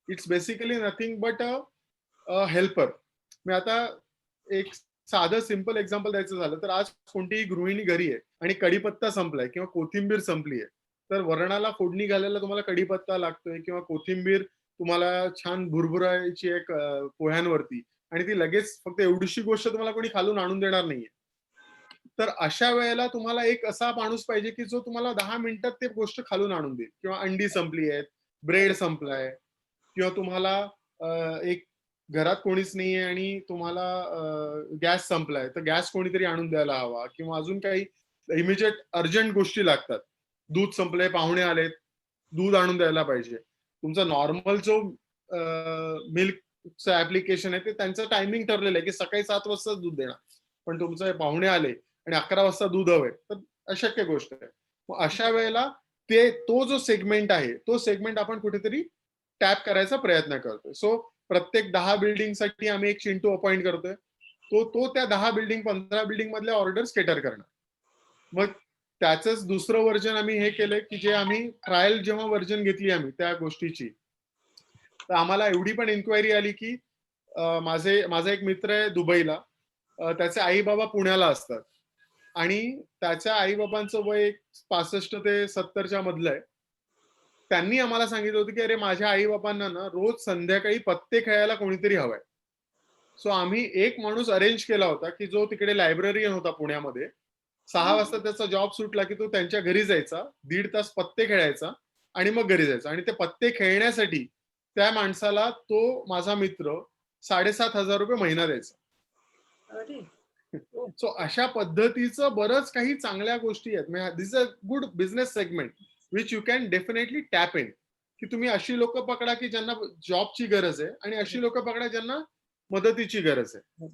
it's basically nothing but a helper. मी आता एक साधं सिम्पल एक्झाम्पल द्यायचं झालं तर आज कोणतीही गृहिणी घरी आहे आणि कढीपत्ता संपलाय किंवा कोथिंबीर संपली आहे, तर वरणाला फोडणी घालायला तुम्हाला कढीपत्ता लागतोय किंवा कोथिंबीर तुम्हाला छान भुरभुरायची एक पोह्यांवरती, आणि ती लगेच फक्त एवढीशी गोष्ट तुम्हाला कोणी खालून आणून देणार नाहीये. तर अशा वेळेला तुम्हाला एक असा माणूस पाहिजे की जो तुम्हाला 10 मिनिटात ते गोष्ट खालून आणून देईल. किंवा अंडी संपली आहेत, ब्रेड संपलाय, किंवा तुम्हाला एक घरात कोणीच नाहीये आणि तुम्हाला गॅस संपलाय, तर गॅस कोणीतरी आणून द्यायला हवा, किंवा अजून काही इमिजिएट अर्जंट गोष्टी लागतात. दूध संपलंय, पाहुणे आलेत, दूध आणून द्यायला पाहिजे. तुमचा नॉर्मल जो मिल्कचं ऍप्लिकेशन आहे ते त्यांचं टायमिंग ठरलेलं आहे की सकाळी 7 वाजता दूध देणार, पण तुमचे पाहुणे आले आणि 11 वाजता दूध हवंय, तर अशक्य गोष्ट आहे. मग अशा वेळेला तो जो सेगमेंट आहे तो सेगमेंट आपण कुठेतरी टॅप करायचा प्रयत्न करतोय. सो प्रत्येक 10 बिल्डिंग साठी आम्ही एक चिंटू अपॉइंट करतोय. तो त्या 10 बिल्डिंग 15 बिल्डिंग मधल्या ऑर्डर्स केटर करणार. मग त्याचंच दुसरं व्हर्जन आम्ही हे केलंय की जे आम्ही ट्रायल जेव्हा व्हर्जन घेतली आम्ही त्या गोष्टीची, तर आम्हाला एवढी पण इन्क्वायरी आली की माझा एक मित्र आहे दुबईला, त्याचे आई बाबा पुण्याला असतात आणि त्याच्या आई बाबांचं वय 65 ते 70च्या मधलं आहे. त्यांनी आम्हाला सांगितलं होतं की अरे माझ्या आई बाबांना ना रोज संध्याकाळी पत्ते खेळायला कोणीतरी हवंय. सो आम्ही एक माणूस अरेंज केला होता की जो तिकडे लायब्ररीयन होता पुण्यामध्ये. 6 वाजता त्याचा जॉब सुटला की तो त्यांच्या घरी जायचा, 1.5 तास पत्ते खेळायचा आणि मग घरी जायचा. आणि ते पत्ते खेळण्यासाठी त्या माणसाला तो माझा मित्र 7,500 रुपये महिना द्यायचा. सो अशा पद्धतीचं बरंच काही चांगल्या गोष्टी आहेत. This is a good business segment which you can definitely tap in. की तुम्ही अशी लोक पकडा की ज्यांना जॉबची गरज आहे आणि अशी लोक पकडा ज्यांना मदतीची गरज आहे.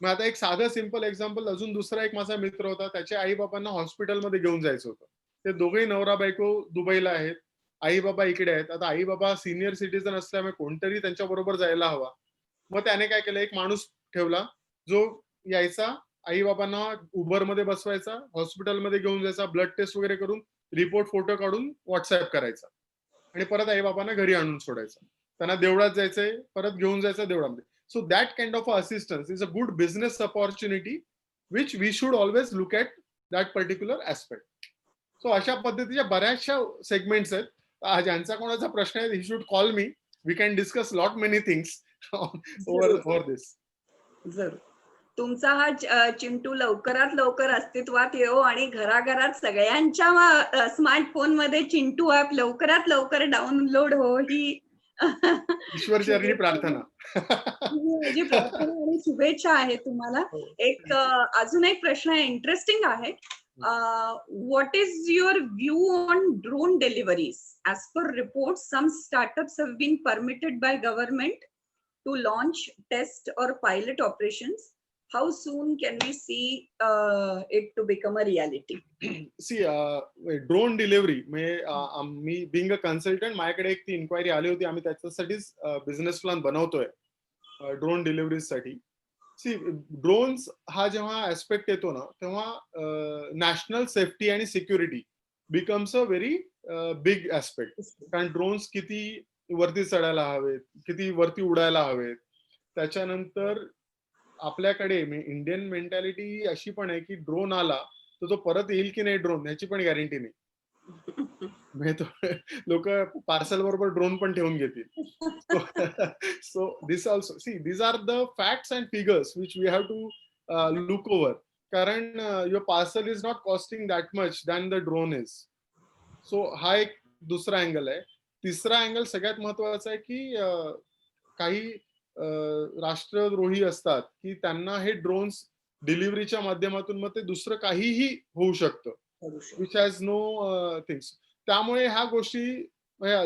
मग आता एक साधं सिम्पल एक्झाम्पल, अजून दुसरा एक माझा मित्र होता, त्याच्या आई बाबांना हॉस्पिटलमध्ये घेऊन जायचं होतं. ते दोघेही नवरा बायको दुबईला आहेत, आई बाबा इकडे आहेत. आता आई बाबा सिनियर सिटीजन असल्यामुळे कोणतरी त्यांच्या बरोबर जायला हवा. मग त्याने काय केलं, एक माणूस ठेवला जो यायचा, आई बाबांना उबरमध्ये बसवायचा, हॉस्पिटलमध्ये घेऊन जायचा, ब्लड टेस्ट वगैरे करून रिपोर्ट फोटो काढून व्हॉट्सअप करायचा आणि परत आई बाबांना घरी आणून सोडायचा. त्यांना देवळात जायचंय, परत घेऊन जायचं देवळामध्ये. So that kind of assistance is a good business opportunity which we should always look at that particular aspect. So अशा पद्धतीच्या बऱ्याचशा सेगमेंट्स आहेत. ज्यांचा कोणाचा प्रश्न आहे, he should call me. We can discuss lot many things over this. जरूर. तुमचा हा चिंटू लवकरात लवकर अस्तित्वात येऊ आणि घराघरात सगळ्यांच्या स्मार्टफोन मध्ये चिंटू ऍप लवकरात लवकर डाउनलोड हो, ही ईश्वर चरणी प्रार्थना. माझी प्रार्थना आणि शुभेच्छा आहे तुम्हाला. एक अजून एक प्रश्न इंटरेस्टिंग आहे. What is your view on drone deliveries? As per report some startups have been permitted by government to launch, test और pilot operations. How soon can we see it to become a reality? See, drone delivery म्हणजे मी being a consultant, माझ्याकडे एक ती inquiry आली होती. आम्ही त्याच्यासाठीच business plan बनवतोय ड्रोन डिलिव्हरी साठी. सी, ड्रोन्स हा जेव्हा ऍस्पेक्ट येतो ना, तेव्हा नॅशनल सेफ्टी आणि security becomes a very big aspect. कारण ड्रोन्स किती वरती चढायला हवेत, किती वरती उडायला हवेत. त्याच्यानंतर आपल्याकडे इंडियन मेंटॅलिटी अशी पण आहे की ड्रोन आला तर तो परत येईल की नाही ड्रोन याची पण गॅरंटी नाही. लोक पार्सल बरोबर ड्रोन पण ठेवून घेतील. So this also see these are the facts and figures which we have to look over. कारण your parcel is not costing that much than the drone is. So हा एक दुसरा अँगल आहे. तिसरा अँगल सगळ्यात महत्वाचा आहे की काही राष्ट्रद्रोही असतात की त्यांना हे ड्रोन्स डिलिव्हरीच्या माध्यमातून मग ते दुसरं काहीही होऊ शकतं, विच हॅज नो थिंग्स. त्यामुळे ह्या गोष्टी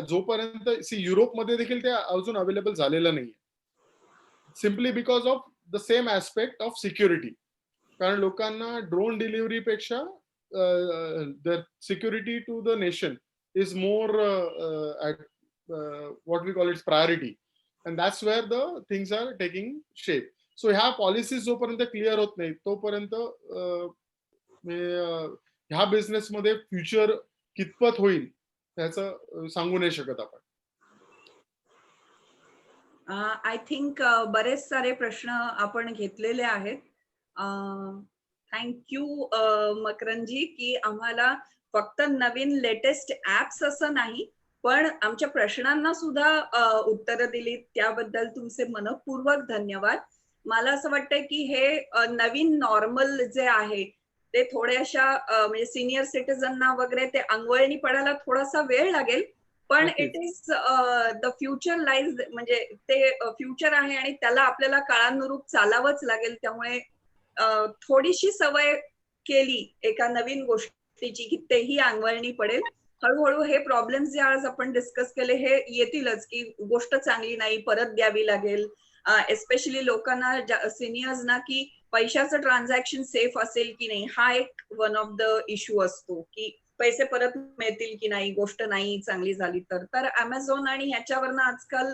जोपर्यंत युरोपमध्ये देखील ते अजून अवेलेबल झालेलं नाहीये, simply because of the same aspect of security. कारण लोकांना ड्रोन डिलिव्हरी पेक्षा the security to the nation is more what we call its priority. And that's where the things are taking shape. So ह्या policies जोपर्यंत clear होत नाही तोपर्यंत ह्या business मध्ये फ्युचर कितपत होईल त्याचं सांगू नाही शकत आपण. आय थिंक बरेच सारे प्रश्न आपण घेतलेले आहेत. थँक्यू मकरंजी की आम्हाला फक्त नवीन लेटेस्ट ऍप्स असं नाही पण आमच्या प्रश्नांना सुद्धा उत्तरं दिली, त्याबद्दल तुमचे मनपूर्वक धन्यवाद. मला असं वाटतंय की हे नवीन नॉर्मल जे आहे ते थोड्याशा म्हणजे सिनियर सिटीजनना वगैरे ते अंगवळणी पडायला थोडासा वेळ लागेल, पण it is the future lies, म्हणजे ते फ्युचर आहे आणि त्याला आपल्याला काळानुरूप चालावंच लागेल. त्यामुळे थोडीशी सवय केली एका नवीन गोष्टीची की तेही अंगवळणी पडेल. हळूहळू हे प्रॉब्लेम्स जे आज आपण डिस्कस केले हे येतीलच की गोष्ट चांगली नाही, परत द्यावी लागेल. एस्पेशली लोकांना, सिनियर्सना की पैशाचं ट्रान्झॅक्शन सेफ असेल की नाही हा एक वन ऑफ द इश्यू असतो की पैसे परत मिळतील की नाही, गोष्ट नाही चांगली झाली तर अमेझॉन आणि ह्याच्यावरनं आजकाल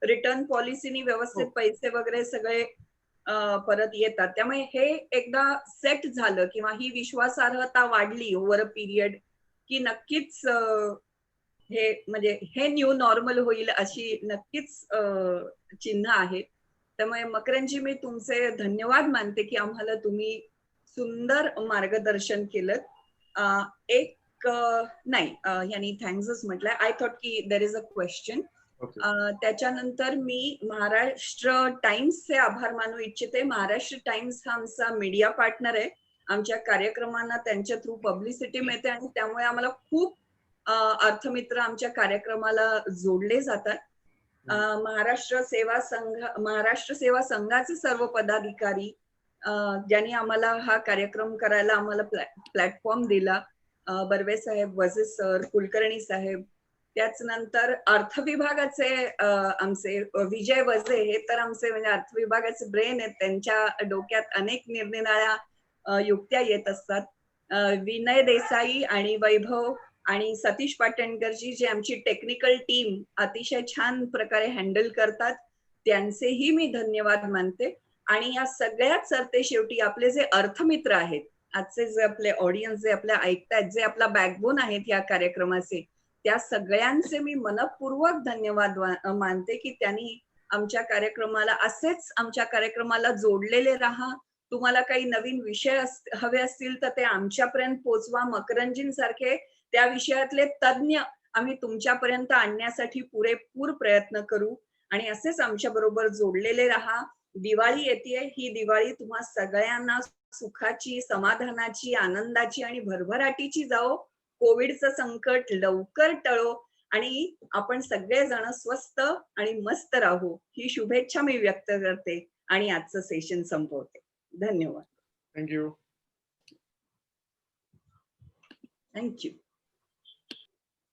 रिटर्न पॉलिसीनी व्यवस्थित पैसे वगैरे सगळे परत येतात. त्यामुळे हे एकदा सेट झालं किंवा ही विश्वासार्हता वाढली ओव्हर अ पिरियड की नक्कीच हे म्हणजे हे न्यू नॉर्मल होईल अशी नक्कीच चिन्ह आहे. त्यामुळे मकरंजी मी तुमचे धन्यवाद मानते की आम्हाला तुम्ही सुंदर मार्गदर्शन केलं. एक नाही यांनी थँक्सच म्हटलंय. आय थॉट की देर इज अ क्वेश्चन. त्याच्यानंतर मी महाराष्ट्र टाइम्सचे आभार मानू इच्छिते. महाराष्ट्र टाइम्स हा आमचा मीडिया पार्टनर आहे. आमच्या कार्यक्रमांना त्यांच्या थ्रू पब्लिसिटी मिळते आणि त्यामुळे आम्हाला खूप अर्थमित्र आमच्या कार्यक्रमाला जोडले जातात. महाराष्ट्र सेवा संघाचे सर्व पदाधिकारी ज्यांनी आम्हाला हा कार्यक्रम करायला आम्हाला प्लॅटफॉर्म दिला, बर्वे साहेब, वजे सर, कुलकर्णी साहेब. त्याच नंतर अर्थ विभागाचे आमचे विजय वजे हे तर आमचे म्हणजे अर्थ विभागाचे ब्रेन आहेत. त्यांच्या डोक्यात अनेक निरनिराळ्या युक्त्या येत असतात. विनय देसाई आणि वैभव आणि सतीश पाटणकरजी जे आमची टेक्निकल टीम अतिशय छान प्रकारे हँडल करतात, त्यांचेही मी धन्यवाद मानते. आणि या सगळ्यात सरते शेवटी आपले जे अर्थमित्र आहेत, आजचे जे आपले ऑडियन्स जे आपल्या ऐकतायत, जे आपला बॅकबोन आहेत या कार्यक्रमाचे, त्या सगळ्यांचे मी मनपूर्वक धन्यवाद मानते की त्यांनी आमच्या कार्यक्रमाला असेच आमच्या कार्यक्रमाला जोडलेले राहा. तुम्हाला काही नवीन विषय हवे असतील तर ते आमच्यापर्यंत पोहोचवा. मकरंजींसारखे त्या विषयातले तज्ञ आम्ही तुमच्यापर्यंत आणण्यासाठी पुरेपूर प्रयत्न करू आणि असेच आमच्या बरोबर जोडलेले राहा. दिवाळी येते, ही दिवाळी तुम्हा सगळ्यांना सुखाची, समाधानाची, आनंदाची आणि भरभराटीची जाओ. कोविडचं संकट लवकर टळो आणि आपण सगळेजण स्वस्त आणि मस्त राहू ही शुभेच्छा मी व्यक्त करते आणि आजचं सेशन संपवते. धन्यवाद. थँक्यू. थँक्यू.